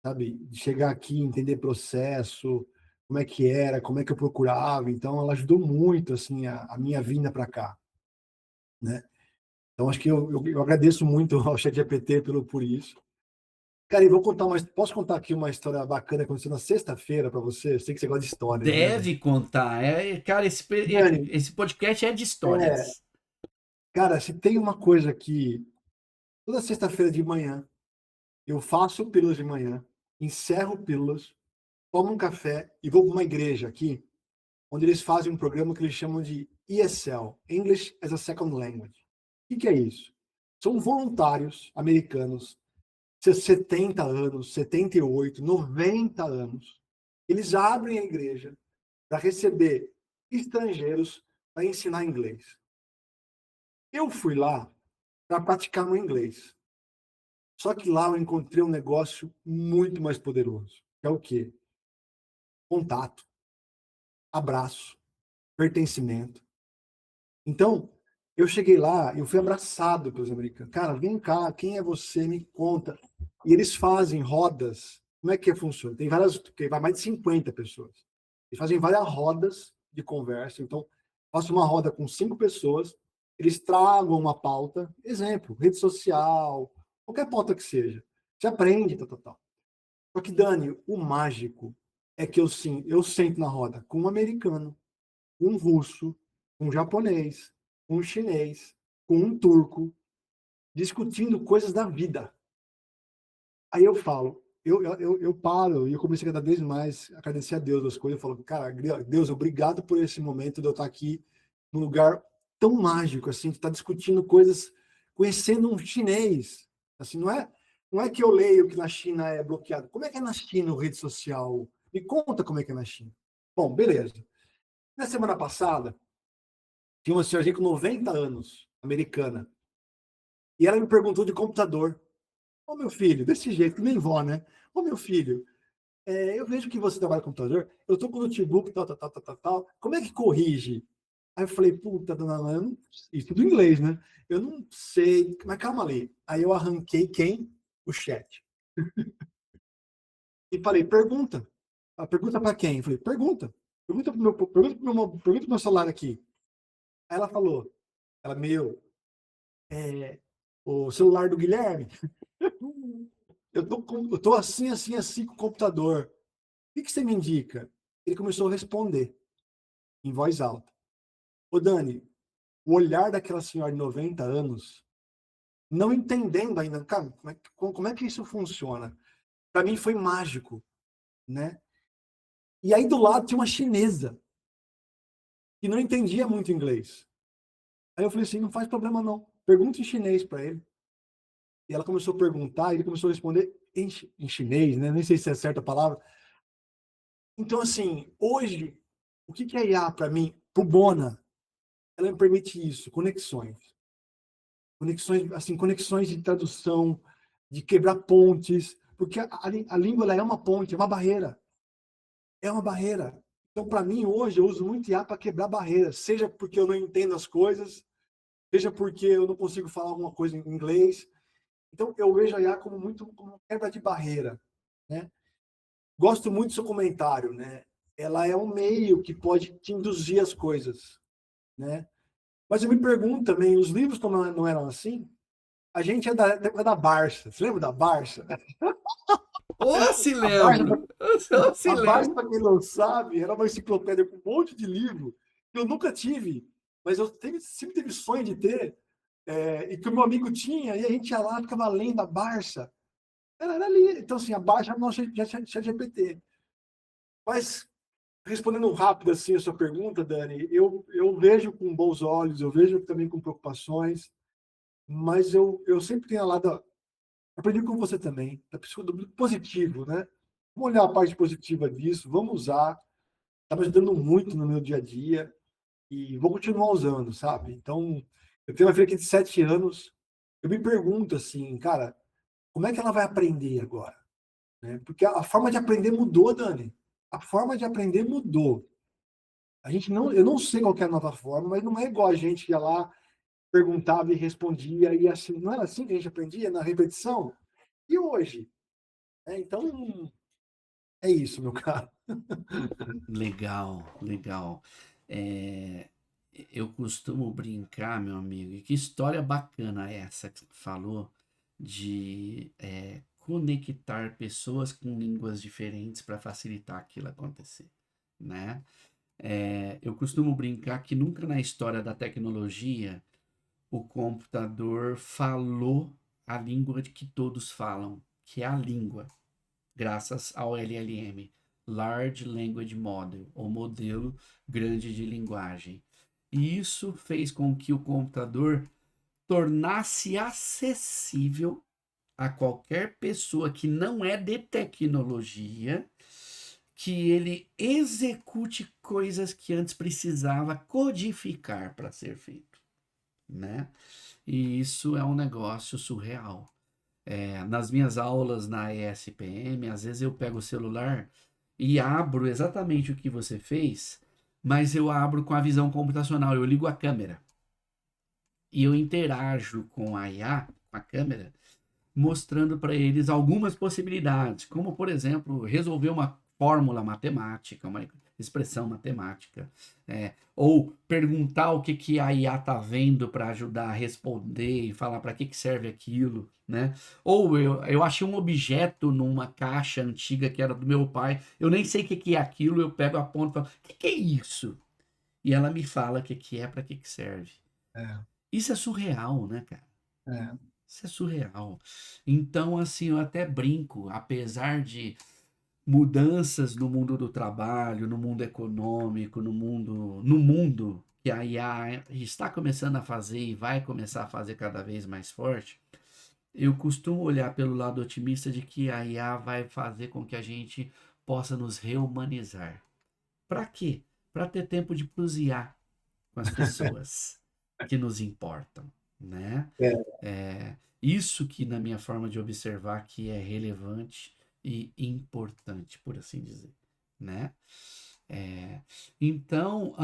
Speaker 2: sabe? De chegar aqui, entender processo, como é que era, como é que eu procurava. Então, ela ajudou muito, assim, a minha vinda para cá, né? Então, acho que eu agradeço muito ao ChatGPT por isso. Cara, e vou contar posso contar aqui uma história bacana que aconteceu na sexta-feira para você? Eu sei que você gosta de histórias, né, velho?
Speaker 1: Deve contar. Cara,
Speaker 2: Dani,
Speaker 1: esse podcast é de
Speaker 2: é,
Speaker 1: histórias.
Speaker 2: cara, se tem uma coisa que toda sexta-feira de manhã eu faço pílulas de manhã, encerro pílulas, tomo um café e vou para uma igreja aqui, onde eles fazem um programa que eles chamam de ESL, English as a Second Language. O que é isso? São voluntários americanos, 70 anos, 78, 90 anos. Eles abrem a igreja para receber estrangeiros para ensinar inglês. Eu fui lá para praticar meu inglês. Só que lá eu encontrei um negócio muito mais poderoso, que é o quê? Contato, abraço, pertencimento. Então, eu cheguei lá e eu fui abraçado pelos americanos. Cara, vem cá, quem é você? Me conta. E eles fazem rodas. Como é que funciona? Tem várias, porque vai mais de 50 pessoas. Eles fazem várias rodas de conversa. Então, faço uma roda com 5 pessoas, eles tragam uma pauta, exemplo, rede social, qualquer pauta que seja. Você aprende, tal, tal, tal. Só que, Dani, o mágico é que eu sento na roda com um americano, um russo, um japonês, um chinês, com um turco, discutindo coisas da vida. Aí eu falo, eu paro e eu comecei cada vez mais a agradecer a Deus das coisas. Eu falo, cara, Deus, obrigado por esse momento de eu estar aqui num lugar tão mágico, assim, de estar discutindo coisas, conhecendo um chinês. Assim, não é que eu leio que na China é bloqueado. Como é que é na China, rede social? Me conta como é que é na China. Bom, beleza. Na semana passada, tinha uma senhorinha com 90 anos, americana, e ela me perguntou de computador. Ô, meu filho, desse jeito, que nem vó, né? Ô, meu filho, eu vejo que você trabalha com computador, eu tô com o notebook, tal, tal, tal, tal, tal, tal. Como é que corrige? Aí eu falei, puta, dona Ana, eu não... Isso tudo em inglês, né? Eu não sei, mas calma ali. Aí eu arranquei quem? O chat. E falei, pergunta. Ah, pergunta para quem? Eu falei, pergunta. Pergunta pro meu celular aqui. Aí ela falou, o celular do Guilherme, eu tô assim, assim, assim com o computador. O que você me indica? Ele começou a responder em voz alta. Ô, Dani, o olhar daquela senhora de 90 anos, não entendendo ainda, cara, como é que isso funciona? Para mim foi mágico, né? E aí do lado tinha uma chinesa que não entendia muito inglês. Aí eu falei assim, não faz problema não. Pergunta em chinês para ele. E ela começou a perguntar, e ele começou a responder em chinês, né? Nem sei se é certa a palavra. Então, assim, hoje, o que é IA para mim? Pro Bona, ela me permite isso, conexões. Conexões, assim, conexões de tradução, de quebrar pontes, porque a língua ela é uma ponte, é uma barreira. É uma barreira. Então, para mim, hoje, eu uso muito IA para quebrar barreiras, seja porque eu não entendo as coisas, seja porque eu não consigo falar alguma coisa em inglês. Então, eu vejo a IA como muito como quebra de barreira, né? Gosto muito do seu comentário, né? Ela é um meio que pode te induzir as coisas, né? Mas eu me pergunto também, os livros como não eram assim, a gente é da época da Barça. Você lembra da Barça?
Speaker 1: Ô, se
Speaker 2: A Barça,
Speaker 1: lembro! Ô, se
Speaker 2: a Barça,
Speaker 1: lembro!
Speaker 2: para quem não sabe, era uma enciclopédia com um monte de livro que eu nunca tive, mas sempre tive sonho de ter, e que o meu amigo tinha, e a gente ia lá, ficava lendo a Barça. Era ali. Então, assim, a Barça é o nosso ChatGPT. Mas, respondendo rápido assim a sua pergunta, Dani, eu vejo com bons olhos, eu vejo também com preocupações, mas eu sempre tenho a lado, aprendi com você também, da psicologia positivo, né? Vamos olhar a parte positiva disso, vamos usar, está me ajudando muito no meu dia a dia e vou continuar usando, sabe? Então, eu tenho uma filha aqui de 7 anos, eu me pergunto assim, cara, como é que ela vai aprender agora? Né? Porque a forma de aprender mudou, Dani. A forma de aprender mudou. Eu não sei qual que é a nova forma, mas não é igual a gente ia lá, perguntava e respondia, e assim, não era assim que a gente aprendia, na repetição? E hoje? Então, é isso, meu caro.
Speaker 1: Legal, legal. É, eu costumo brincar, meu amigo, e que história bacana essa que você falou de conectar pessoas com línguas diferentes para facilitar aquilo acontecer, né? Eu costumo brincar que nunca na história da tecnologia o computador falou a língua de que todos falam, que é a língua, graças ao LLM, Large Language Model, ou modelo grande de linguagem. E isso fez com que o computador tornasse acessível a qualquer pessoa que não é de tecnologia, que ele execute coisas que antes precisava codificar para ser feito, né? E isso é um negócio surreal. Nas minhas aulas na ESPM, às vezes eu pego o celular e abro exatamente o que você fez, mas eu abro com a visão computacional, eu ligo a câmera e eu interajo com a IA, com a câmera, mostrando para eles algumas possibilidades, como, por exemplo, resolver uma fórmula matemática, uma expressão matemática, ou perguntar o que, que a IA está vendo para ajudar a responder e falar para que serve aquilo, né? Ou eu achei um objeto numa caixa antiga que era do meu pai, eu nem sei o que, que é aquilo, eu pego a ponta e falo, o que, que é isso? E ela me fala o que, que é, para que, que serve.
Speaker 2: É,
Speaker 1: Isso é surreal, né, cara?
Speaker 2: é,
Speaker 1: Isso é surreal. Então, assim, eu até brinco, apesar de mudanças no mundo do trabalho, no mundo econômico, no mundo que a IA está começando a fazer e vai começar a fazer cada vez mais forte, eu costumo olhar pelo lado otimista de que a IA vai fazer com que a gente possa nos reumanizar. Para quê? Para ter tempo de prosear com as pessoas que nos importam, né?
Speaker 2: é.
Speaker 1: Isso que na minha forma de observar que é relevante e importante, por assim dizer, né? É, então,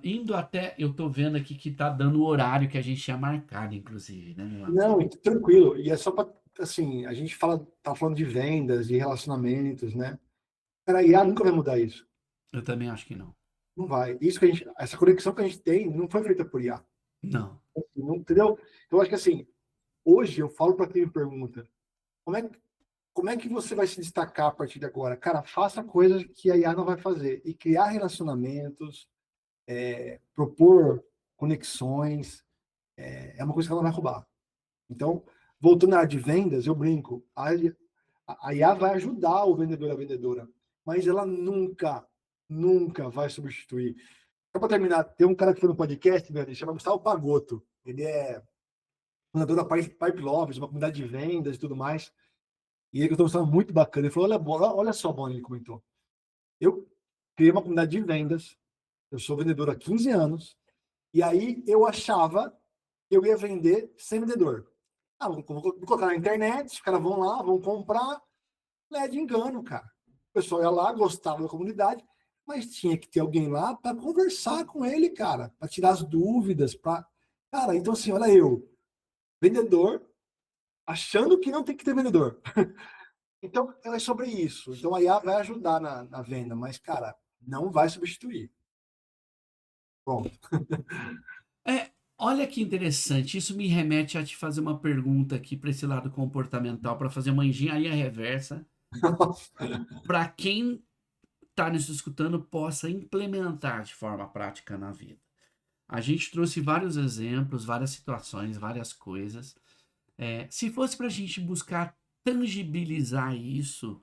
Speaker 1: indo até, eu tô vendo aqui que tá dando o horário que a gente tinha marcado, inclusive, né, meu
Speaker 2: Não,
Speaker 1: amigo?
Speaker 2: tranquilo. E é só para, assim, a gente tá falando de vendas, de relacionamentos, né? Cara, a IA nunca vai mudar isso.
Speaker 1: Eu também acho que não.
Speaker 2: Não vai. Isso que essa conexão que a gente tem não foi feita por IA.
Speaker 1: Não.
Speaker 2: Não, entendeu? Então, eu acho que assim, hoje eu falo para quem me pergunta, como é, como é que você vai se destacar a partir de agora? Cara, faça coisas que a IA não vai fazer. E criar relacionamentos, propor conexões, é uma coisa que ela não vai roubar. Então, voltando à área de vendas, eu brinco, a IA vai ajudar o vendedor, a vendedora, mas ela nunca vai substituir. Só para terminar, tem um cara que foi no podcast, ele chama Gustavo Pagotto. Ele é fundador da Pipe Lovers, uma comunidade de vendas e tudo mais. E ele contou uma história muito bacana. Ele falou: olha só, Boni, ele comentou. Eu criei uma comunidade de vendas, eu sou vendedor há 15 anos, e aí eu achava que eu ia vender sem vendedor. Ah, vou colocar na internet, os caras vão lá, vão comprar, não é de engano, cara. O pessoal ia lá, gostava da comunidade, mas tinha que ter alguém lá para conversar com ele, cara, para tirar as dúvidas, para. Cara, então assim, olha eu, vendedor, achando que não tem que ter vendedor. Então, é sobre isso. Então, a IA vai ajudar na venda, mas, cara, não vai substituir. Pronto.
Speaker 1: Olha que interessante, isso me remete a te fazer uma pergunta aqui para esse lado comportamental, para fazer uma engenharia reversa, para quem está nos escutando possa implementar de forma prática na vida. A gente trouxe vários exemplos, várias situações, várias coisas. Se fosse para a gente buscar tangibilizar isso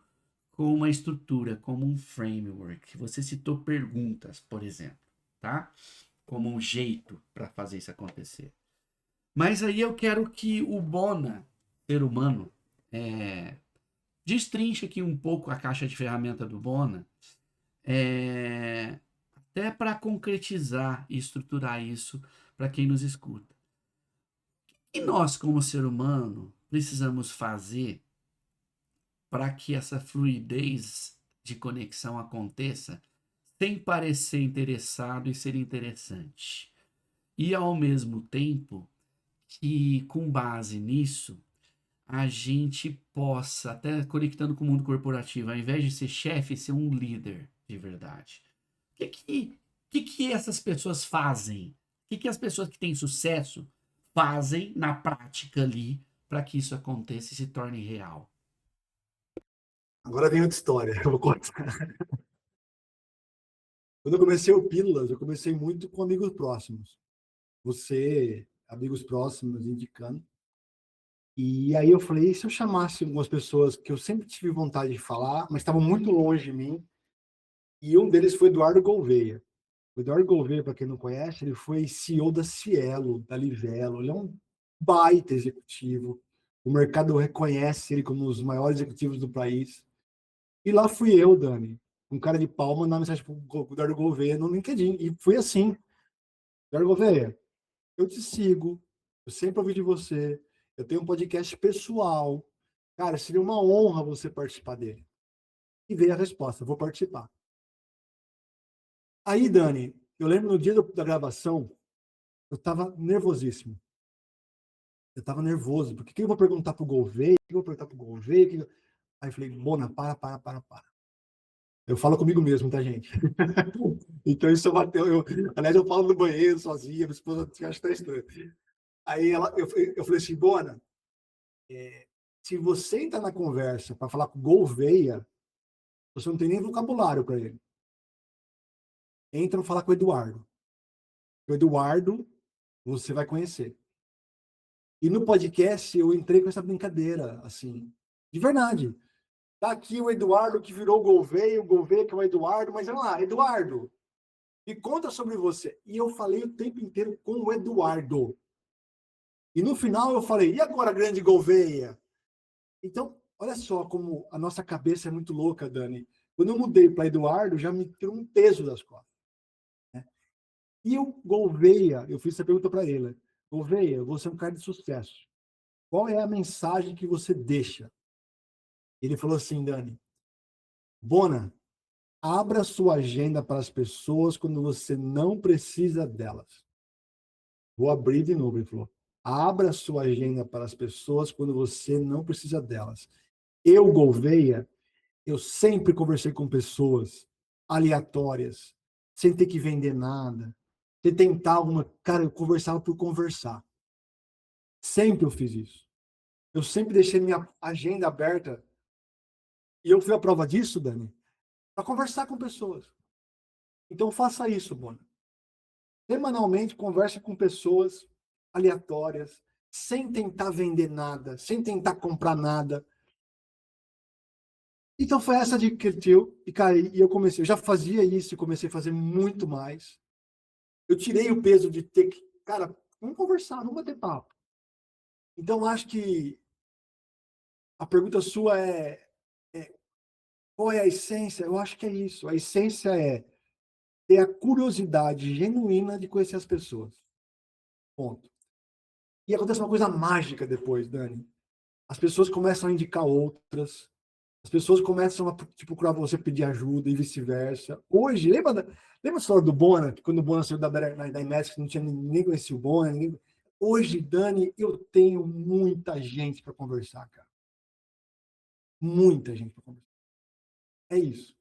Speaker 1: com uma estrutura, como um framework. Você citou perguntas, por exemplo, tá? Como um jeito para fazer isso acontecer. Mas aí eu quero que o Bona, ser humano, destrinche aqui um pouco a caixa de ferramenta do Bona, até para concretizar e estruturar isso para quem nos escuta. E nós, como ser humano, precisamos fazer para que essa fluidez de conexão aconteça sem parecer interessado e ser interessante. E ao mesmo tempo que, com base nisso, a gente possa, até conectando com o mundo corporativo, ao invés de ser chefe, ser um líder de verdade. O que essas pessoas fazem? O que as pessoas que têm sucesso fazem na prática ali para que isso aconteça e se torne real?
Speaker 2: Agora vem outra história. Eu vou contar. Quando eu comecei o Pílulas, eu comecei muito com amigos próximos. Você, amigos próximos, indicando. E aí eu falei, e se eu chamasse algumas pessoas que eu sempre tive vontade de falar, mas estavam muito longe de mim, e um deles foi Eduardo Gouveia. O Eduardo Gouveia, para quem não conhece, ele foi CEO da Cielo, da Livelo. Ele é um baita executivo. O mercado reconhece ele como um dos maiores executivos do país. E lá fui eu, Dani, um cara de pau, mandar mensagem para o Eduardo Gouveia no LinkedIn. E foi assim. Eduardo Gouveia, eu te sigo, eu sempre ouvi de você, eu tenho um podcast pessoal. Cara, seria uma honra você participar dele. E veio a resposta, vou participar. Aí, Dani, eu lembro no dia da gravação, eu estava nervosíssimo. Eu estava nervoso, porque o que eu vou perguntar para o Gouveia? O que eu vou perguntar para o Gouveia? Aí eu falei, Bona, para. Eu falo comigo mesmo, tá, gente? Então isso bateu. Aliás, eu falo no banheiro sozinha, minha esposa acha que está estranho. Aí eu falei assim, Bona, se você entrar na conversa para falar com o Gouveia, você não tem nem vocabulário para ele. Entra para falar com o Eduardo. O Eduardo você vai conhecer. E no podcast eu entrei com essa brincadeira, assim, de verdade. Tá aqui o Eduardo que virou o Gouveia que é o Eduardo, mas vamos lá, Eduardo, me conta sobre você. E eu falei o tempo inteiro com o Eduardo. E no final eu falei, e agora, grande Gouveia? Então, olha só como a nossa cabeça é muito louca, Dani. Quando eu mudei para Eduardo, já me tirou um peso das costas. Né? E o Gouveia, eu fiz essa pergunta para ele. Gouveia, você é um cara de sucesso. Qual é a mensagem que você deixa? Ele falou assim, Dani, Bona, abra sua agenda para as pessoas quando você não precisa delas. Vou abrir de novo, ele falou. Abra sua agenda para as pessoas quando você não precisa delas. Eu, Gouveia, eu sempre conversei com pessoas aleatórias, sem ter que vender nada, sem tentar alguma... Cara, eu conversava por conversar. Sempre eu fiz isso. Eu sempre deixei minha agenda aberta. E eu fui a prova disso, Dani, para conversar com pessoas. Então faça isso, Bona. Semanalmente converse com pessoas aleatórias, sem tentar vender nada, sem tentar comprar nada. Então foi essa dica que ele deu, e cara, e eu já fazia isso e comecei a fazer muito mais. Eu tirei o peso de ter que, cara, vamos conversar, vamos bater papo. Então acho que a pergunta sua é qual é a essência? Eu acho que é isso. A essência é ter a curiosidade genuína de conhecer as pessoas. Ponto. E acontece uma coisa mágica depois, Dani. As pessoas começam a indicar outras, as pessoas começam a procurar você pedir ajuda e vice-versa. Hoje, lembra a história do Bona, que quando o Bona saiu da Imetrics, não tinha ninguém conhecia o Bona. Hoje, Dani, eu tenho muita gente para conversar, cara. Muita gente para conversar. É isso.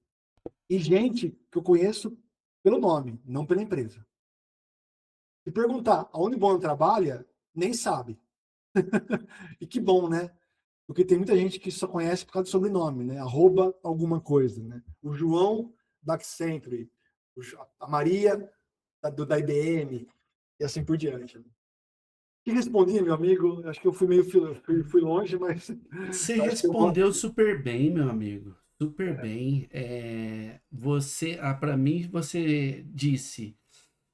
Speaker 2: E gente que eu conheço pelo nome, não pela empresa. Se perguntar aonde o Bona trabalha, nem sabe. E que bom, né? Porque tem muita gente que só conhece por causa do sobrenome, né? Arroba alguma coisa, né? O João da Accenture, a Maria da IBM, e assim por diante. Que respondi, meu amigo? Acho que eu fui meio fui longe, mas
Speaker 1: Você
Speaker 2: acho que eu
Speaker 1: respondeu super bem, meu amigo. Super bem. Para mim, você disse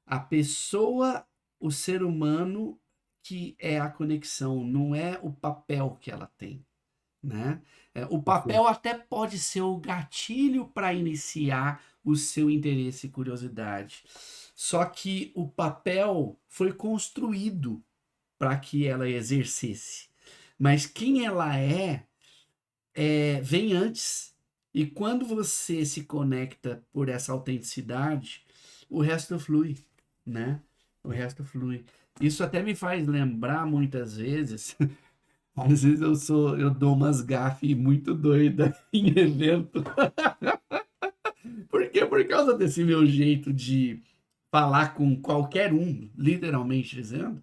Speaker 1: a pessoa, o ser humano que é a conexão, não é o papel que ela tem, né? O papel até pode ser o gatilho para iniciar o seu interesse e curiosidade. Só que o papel foi construído para que ela exercesse. Mas quem ela vem antes. E quando você se conecta por essa autenticidade, o resto flui, né? O resto flui. Isso até me faz lembrar muitas vezes, às vezes eu dou umas gafes muito doidas em evento. Porque por causa desse meu jeito de falar com qualquer um, literalmente dizendo,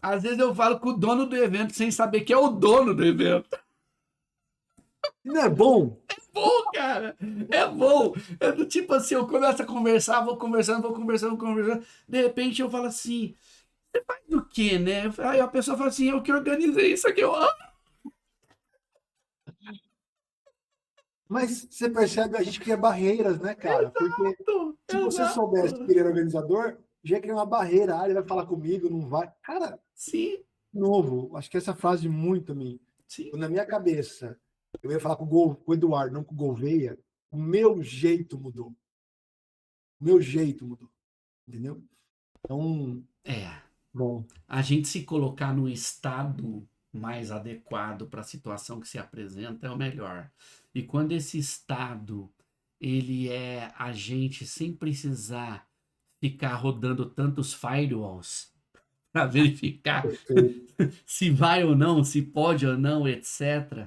Speaker 1: às vezes eu falo com o dono do evento sem saber que é o dono do evento.
Speaker 2: Não é bom?
Speaker 1: Bom, cara, é bom. É do tipo assim, eu começo a conversar, vou conversando. De repente eu falo assim, do que, né? Aí a pessoa fala assim, eu que organizei isso aqui.
Speaker 2: Mas você percebe, a gente cria barreiras, né, cara? Porque
Speaker 1: Exato,
Speaker 2: se você soubesse que
Speaker 1: exato.
Speaker 2: ele era organizador, já ia criar uma barreira. Ah, ele vai falar comigo, não vai. Cara,
Speaker 1: Sim,
Speaker 2: de novo, acho que essa frase muito também.
Speaker 1: sim.
Speaker 2: Na minha cabeça, eu ia falar com o Eduardo, não com o Gouveia, o meu jeito mudou. O meu jeito mudou, entendeu? Então,
Speaker 1: É,
Speaker 2: bom.
Speaker 1: a gente se colocar no estado mais adequado para a situação que se apresenta é o melhor. E quando esse estado ele é a gente sem precisar ficar rodando tantos firewalls para verificar
Speaker 2: Perfeito.
Speaker 1: se vai ou não, se pode ou não, etc.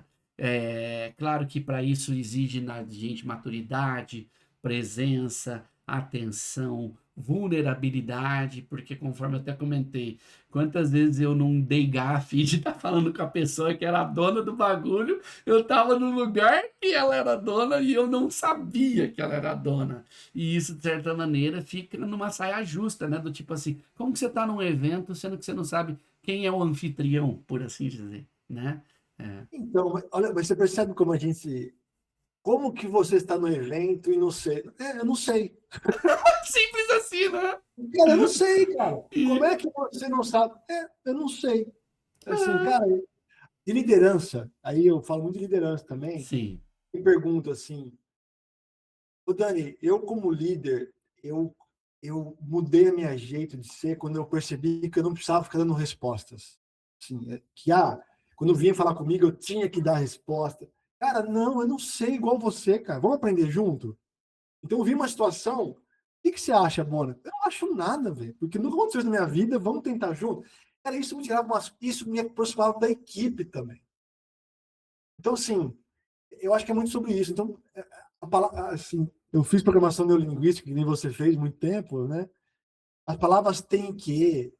Speaker 1: Claro que para isso exige na gente maturidade, presença, atenção, vulnerabilidade, porque conforme eu até comentei, quantas vezes eu não dei gafe de estar falando com a pessoa que era a dona do bagulho, eu estava no lugar que ela era dona e eu não sabia que ela era dona. E isso, de certa maneira, fica numa saia justa, né? Do tipo assim, como que você está num evento, sendo que você não sabe quem é o anfitrião, por assim dizer, né? É.
Speaker 2: Então, olha, mas você percebe como a gente. Como que você está no evento e não sei? É, eu não sei.
Speaker 1: Simples assim, né?
Speaker 2: Cara, eu não sei, cara. Como
Speaker 1: E,
Speaker 2: é que você não sabe? É, eu não sei. Assim,
Speaker 1: ah,
Speaker 2: cara, de liderança, aí eu falo muito de liderança também,
Speaker 1: sim,
Speaker 2: e pergunto assim, ô Dani, eu como líder, eu, eu mudei a minha jeito de ser quando eu percebi que eu não precisava ficar dando respostas. Assim, quando vinha falar comigo, eu tinha que dar resposta. Cara, não, eu não sei igual você, cara. Vamos aprender junto? Então, eu vi uma situação. O que você acha, Bona? Eu não acho nada, velho. Porque nunca aconteceu isso na minha vida. Vamos tentar junto. Cara, isso me aproximava da equipe também. Então, assim, eu acho que é muito sobre isso. Então, assim, eu fiz programação neurolinguística, que nem você fez muito tempo, né? As palavras têm que,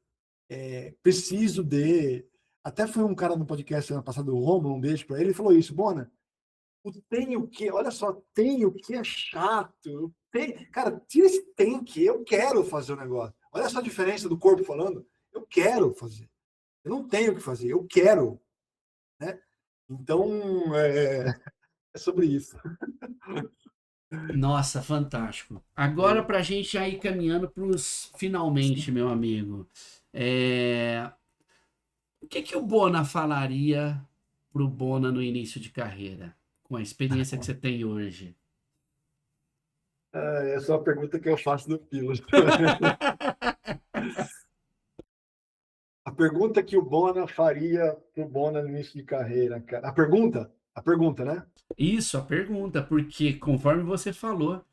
Speaker 2: preciso de. Até foi um cara no podcast ano passado, o Romulo, um beijo para ele, ele falou isso, Bona. O tem o que, olha só, tem o que é chato. Cara, tira esse tem que, eu quero fazer o negócio. Olha só a diferença do corpo falando. Eu quero fazer. Eu não tenho o que fazer, eu quero. Né? Então, é sobre isso.
Speaker 1: nossa, fantástico. Agora, para a gente já ir caminhando para os finalmente, meu amigo. É, O que que o Bona falaria pro Bona no início de carreira, com a experiência que você tem hoje?
Speaker 2: Essa é uma pergunta que eu faço no Pilos. A pergunta que o Bona faria pro Bona no início de carreira, cara. A pergunta, né?
Speaker 1: Isso, a pergunta, porque conforme você falou,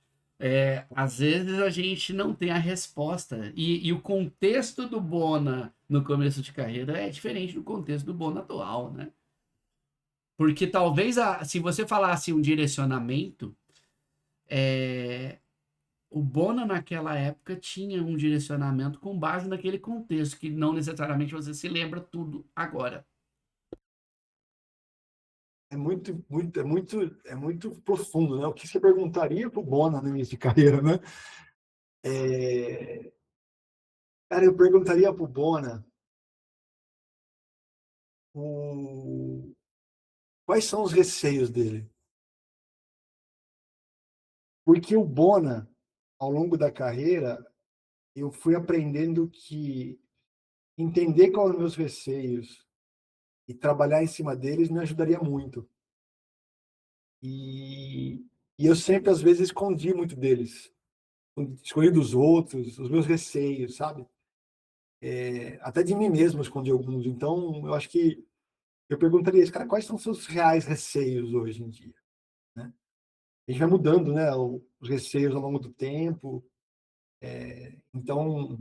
Speaker 1: às vezes a gente não tem a resposta. E o contexto do Bona no começo de carreira é diferente do contexto do Bona atual, né? Porque talvez, se você falasse um direcionamento, é, o Bona naquela época tinha um direcionamento com base naquele contexto, que não necessariamente você se lembra tudo agora.
Speaker 2: É muito profundo, né? O que você perguntaria pro Bona no início de carreira, né? É, Cara, eu perguntaria pro Bona quais são os receios dele. Porque o Bona, ao longo da carreira, eu fui aprendendo que entender quais são os meus receios e trabalhar em cima deles me ajudaria muito. E, e eu sempre, às vezes, escondi muito deles. Escondi dos outros, os meus receios, sabe? Até de mim mesmo eu escondi alguns. Então, eu acho que eu perguntaria, cara, quais são os seus reais receios hoje em dia? Né? A gente vai mudando, né, os receios ao longo do tempo. Então,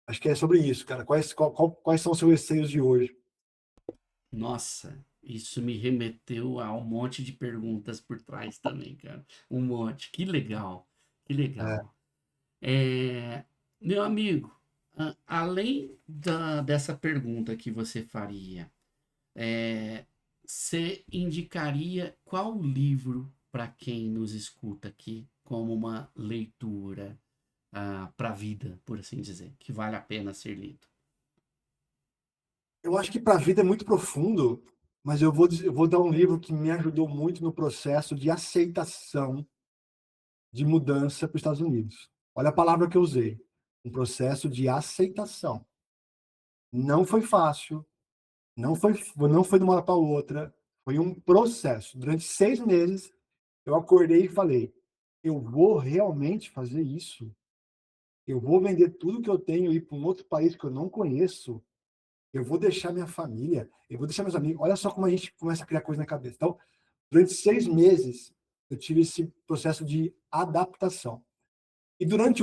Speaker 2: acho que é sobre isso, cara. Quais são os seus receios de hoje?
Speaker 1: Nossa, isso me remeteu a um monte de perguntas por trás também, cara. Um monte. Que legal, que
Speaker 2: É,
Speaker 1: legal. É, meu amigo, além dessa pergunta que você faria, é, você indicaria qual livro para quem nos escuta aqui como uma leitura para a vida, por assim dizer, que vale a pena ser lido?
Speaker 2: eu acho que para a vida é muito profundo, mas eu vou dar um livro que me ajudou muito no processo de aceitação de mudança para os Estados Unidos. Olha a palavra que eu usei, um processo de aceitação. Não foi fácil, não foi de uma hora para outra, foi um processo. Durante 6 meses, eu acordei e falei: eu vou realmente fazer isso? Eu vou vender tudo que eu tenho e ir para um outro país que eu não conheço? Eu vou deixar minha família? Eu vou deixar meus amigos? Olha só como a gente começa a criar coisa na cabeça. Então, durante 6 meses, eu tive esse processo de adaptação. E durante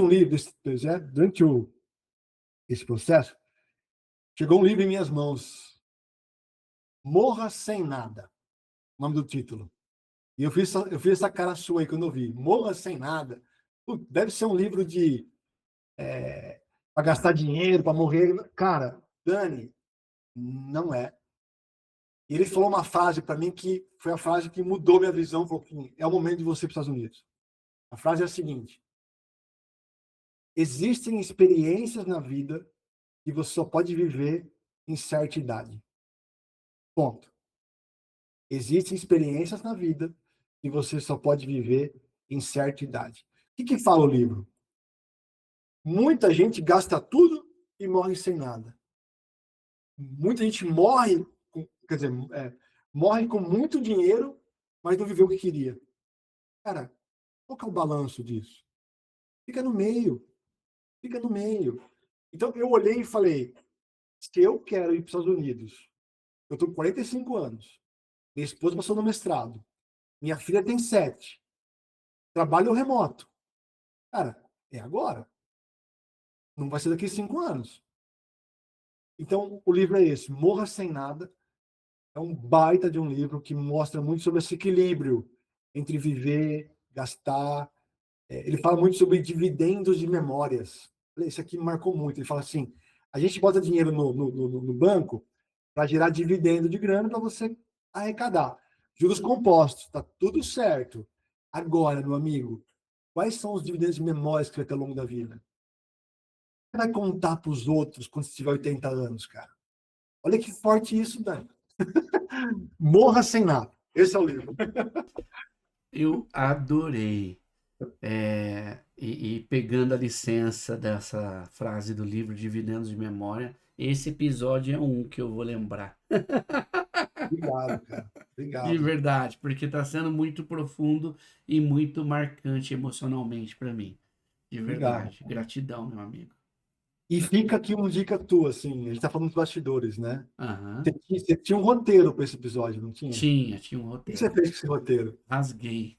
Speaker 2: esse processo, chegou um livro em minhas mãos, Morra Sem Nada, o nome do título. E eu fiz essa cara sua aí quando eu vi, Morra Sem Nada. Putz, deve ser um livro de para gastar dinheiro, para morrer. Cara, Dani, não é. E ele falou uma frase para mim que foi a frase que mudou minha visão. Falou que é o momento de você ir para os Estados Unidos. A frase é a seguinte: existem experiências na vida que você só pode viver em certa idade. Ponto. Existem experiências na vida que você só pode viver em certa idade. O que fala o livro? Muita gente gasta tudo e morre sem nada. Muita gente morre, quer dizer, morre com muito dinheiro, mas não viveu o que queria. Cara, qual que é o balanço disso? Fica no meio, fica no meio. Então eu olhei e falei: se eu quero ir para os Estados Unidos, eu estou com 45 anos, minha esposa passou no mestrado, minha filha tem 7, trabalho remoto. Cara, é agora. Não vai ser daqui a 5 anos. Então, o livro é esse, Morra Sem Nada. É um baita de um livro que mostra muito sobre esse equilíbrio entre viver, gastar. Ele fala muito sobre dividendos de memórias. Isso aqui me marcou muito. Ele fala assim: a gente bota dinheiro no banco para gerar dividendo de grana para você arrecadar. Juros compostos, está tudo certo. Agora, meu amigo, quais são os dividendos de memórias que vai ter ao longo da vida? Você vai contar para os outros quando você tiver 80 anos, cara? Olha que forte isso, Dani. Morra sem nada. Esse é o livro.
Speaker 1: Eu adorei. E pegando a licença dessa frase do livro Dividendos de Memória, esse episódio é um que eu vou lembrar.
Speaker 2: Obrigado, cara.
Speaker 1: De
Speaker 2: Obrigado.
Speaker 1: verdade, porque está sendo muito profundo e muito marcante emocionalmente para mim. De
Speaker 2: Obrigado.
Speaker 1: verdade. Gratidão, meu amigo.
Speaker 2: E fica aqui uma dica tua, assim, a gente tá falando dos bastidores, né?
Speaker 1: Aham.
Speaker 2: Você tinha um roteiro para esse episódio, não tinha? O
Speaker 1: Tinha um
Speaker 2: que você
Speaker 1: roteiro.
Speaker 2: fez com esse roteiro?
Speaker 1: Rasguei.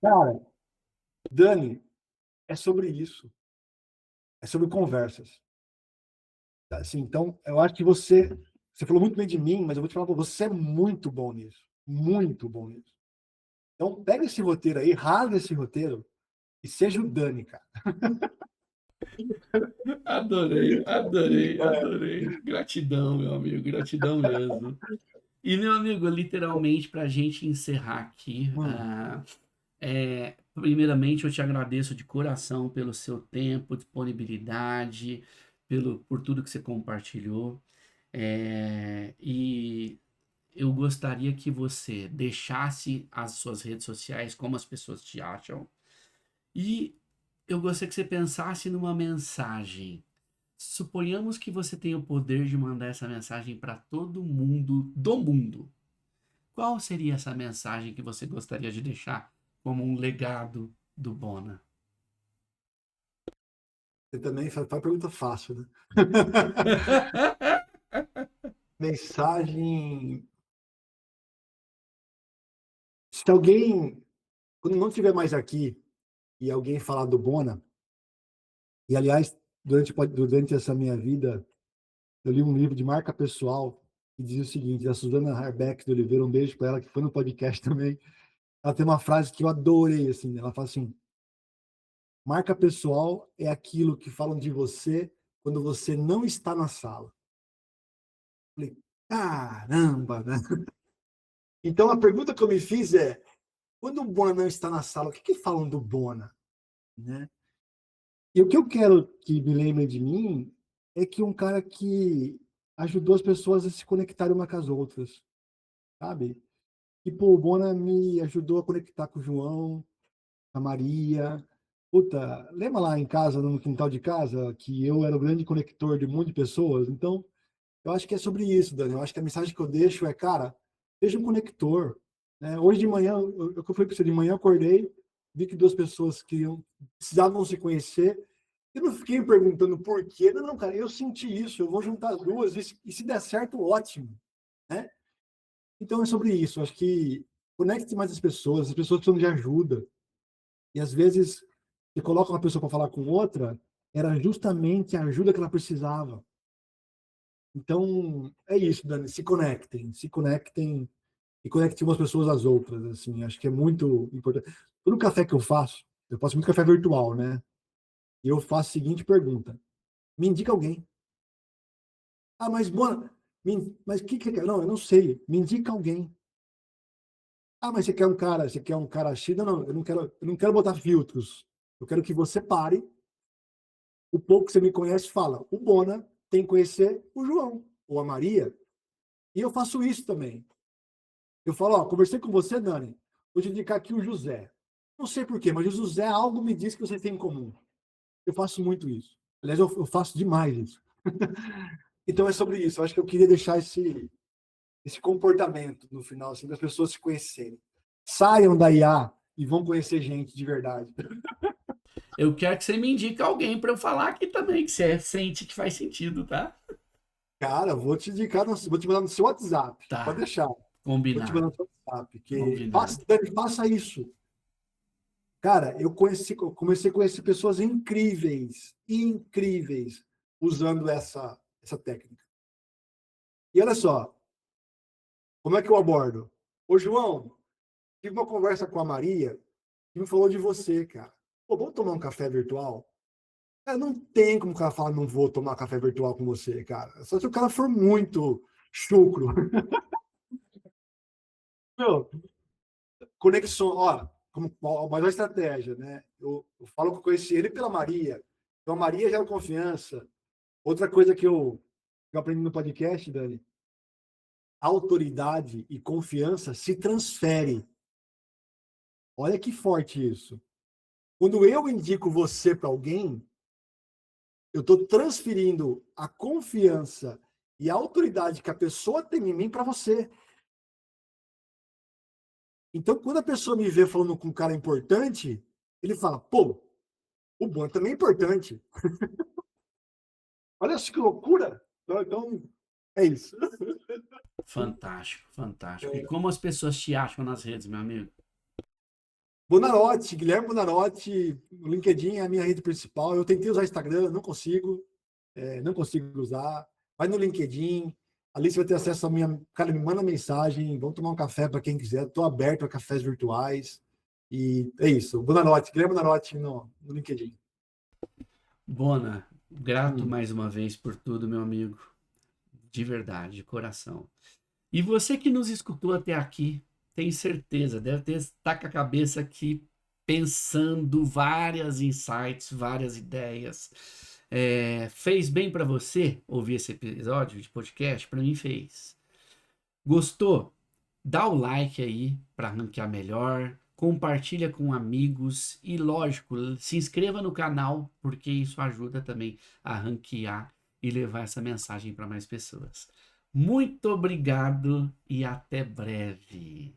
Speaker 2: Cara, Dani, é sobre isso. É sobre conversas. Assim, então, eu acho que você falou muito bem de mim, mas eu vou te falar, você é muito bom nisso. Muito bom nisso. Então, pega esse roteiro aí, rasga esse roteiro e seja o Dani, cara.
Speaker 1: Adorei, adorei,
Speaker 2: É.
Speaker 1: adorei. Gratidão, meu amigo, gratidão mesmo. E, meu amigo, literalmente, para a gente encerrar aqui,
Speaker 2: Hum.
Speaker 1: primeiramente eu te agradeço de coração pelo seu tempo, disponibilidade, por tudo que você compartilhou. E eu gostaria que você deixasse as suas redes sociais, como as pessoas te acham, e eu gostaria que você pensasse numa mensagem. Suponhamos que você tem o poder de mandar essa mensagem para todo mundo do mundo. Qual seria essa mensagem que você gostaria de deixar como um legado do Bona?
Speaker 2: Você também faz pergunta fácil, né? Mensagem. Se alguém, quando não estiver mais aqui e alguém falar do Bona, e aliás, durante essa minha vida, eu li um livro de marca pessoal que dizia o seguinte, da Suzana Harbeck de Oliveira, um beijo para ela, que foi no podcast também. Ela tem uma frase que eu adorei, assim, ela fala assim: marca pessoal é aquilo que falam de você quando você não está na sala. Eu falei, caramba, né? Então a pergunta que eu me fiz é: quando o Bona não está na sala, o que falam do Bona, né? E o que eu quero que me lembrem de mim é que um cara que ajudou as pessoas a se conectarem uma com as outras, sabe? E, pô, o Bona me ajudou a conectar com o João, a Maria. Puta, lembra lá em casa, no quintal de casa, que eu era o grande conector de um monte de pessoas? Então, eu acho que é sobre isso, Dani. Eu acho que a mensagem que eu deixo é, cara, seja um conector. Né? Hoje de manhã, eu fui para você, de manhã eu acordei, vi que duas pessoas precisavam se conhecer. Eu não fiquei me perguntando por quê. Não, cara, eu senti isso, eu vou juntar as duas, e se der certo, ótimo. Né? Então é sobre isso. Eu acho que conecte mais as pessoas precisam de ajuda. E às vezes, você coloca uma pessoa para falar com outra, era justamente a ajuda que ela precisava. Então, é isso, Dani, se conectem e conectem umas pessoas às outras, assim, acho que é muito importante. Todo café que eu faço muito café virtual, né? E eu faço a seguinte pergunta: me indica alguém. Ah, mas bona, mas o que que é? Não, eu não sei. Me indica alguém. Ah, mas você quer um cara X? Não, não, eu não quero botar filtros. Eu quero que você pare, o pouco que você me conhece, fala. O Bona tem que conhecer o João ou a Maria. E eu faço isso também. Eu falo, ó, conversei com você, Dani, vou te indicar aqui o José. Não sei por quê, mas o José algo me diz que você tem em comum. Eu faço muito isso. Aliás, eu faço demais isso. Então é sobre isso. Eu acho que eu queria deixar esse comportamento no final, assim, das pessoas se conhecerem. Saiam da IA e vão conhecer gente de verdade.
Speaker 1: Eu quero que você me indique alguém para eu falar aqui também, que você sente que faz sentido, tá?
Speaker 2: Cara, vou te indicar, vou te mandar no seu WhatsApp. Pode
Speaker 1: Tá,
Speaker 2: deixar. Vou te mandar
Speaker 1: combinado,
Speaker 2: no seu WhatsApp.
Speaker 1: combinado.
Speaker 2: Faça isso. Cara, comecei a conhecer pessoas incríveis, incríveis, usando essa técnica. E olha só, como é que eu abordo? Ô, João, tive uma conversa com a Maria que me falou de você, cara. Pô, vamos tomar um café virtual? Cara, não tem como o cara falar, não vou tomar café virtual com você, cara. Só se o cara for muito chucro. Meu, conexão, ó, como a maior estratégia, né? Eu falo que eu conheci ele pela Maria. Então a Maria gera confiança. Outra coisa que eu aprendi no podcast, Dani, autoridade e confiança se transfere. Olha que forte isso. Quando eu indico você para alguém, eu estou transferindo a confiança e a autoridade que a pessoa tem em mim para você. Então, quando a pessoa me vê falando com um cara importante, ele fala, pô, o bom também é importante. Olha só que loucura. Então, é isso.
Speaker 1: Fantástico, fantástico. E como as pessoas te acham nas redes, meu amigo?
Speaker 2: Bonarotti, Guilherme Bonarotti, o LinkedIn é a minha rede principal. Eu tentei usar Instagram, não consigo, não consigo usar. Vai no LinkedIn, ali você vai ter acesso à minha. Cara, me manda mensagem, vamos tomar um café para quem quiser. Estou aberto a cafés virtuais. E é isso. Bonarotti, Guilherme Bonarotti no LinkedIn.
Speaker 1: Bona, grato
Speaker 2: Hum.
Speaker 1: mais uma vez por tudo, meu amigo. De verdade, de coração. E você que nos escutou até aqui, tem certeza, deve ter tá com a cabeça aqui pensando várias insights, várias ideias. Fez bem para você ouvir esse episódio de podcast? Para mim fez. Gostou? Dá o like aí para ranquear melhor, compartilha com amigos e, lógico, se inscreva no canal, porque isso ajuda também a ranquear e levar essa mensagem para mais pessoas. Muito obrigado e até breve.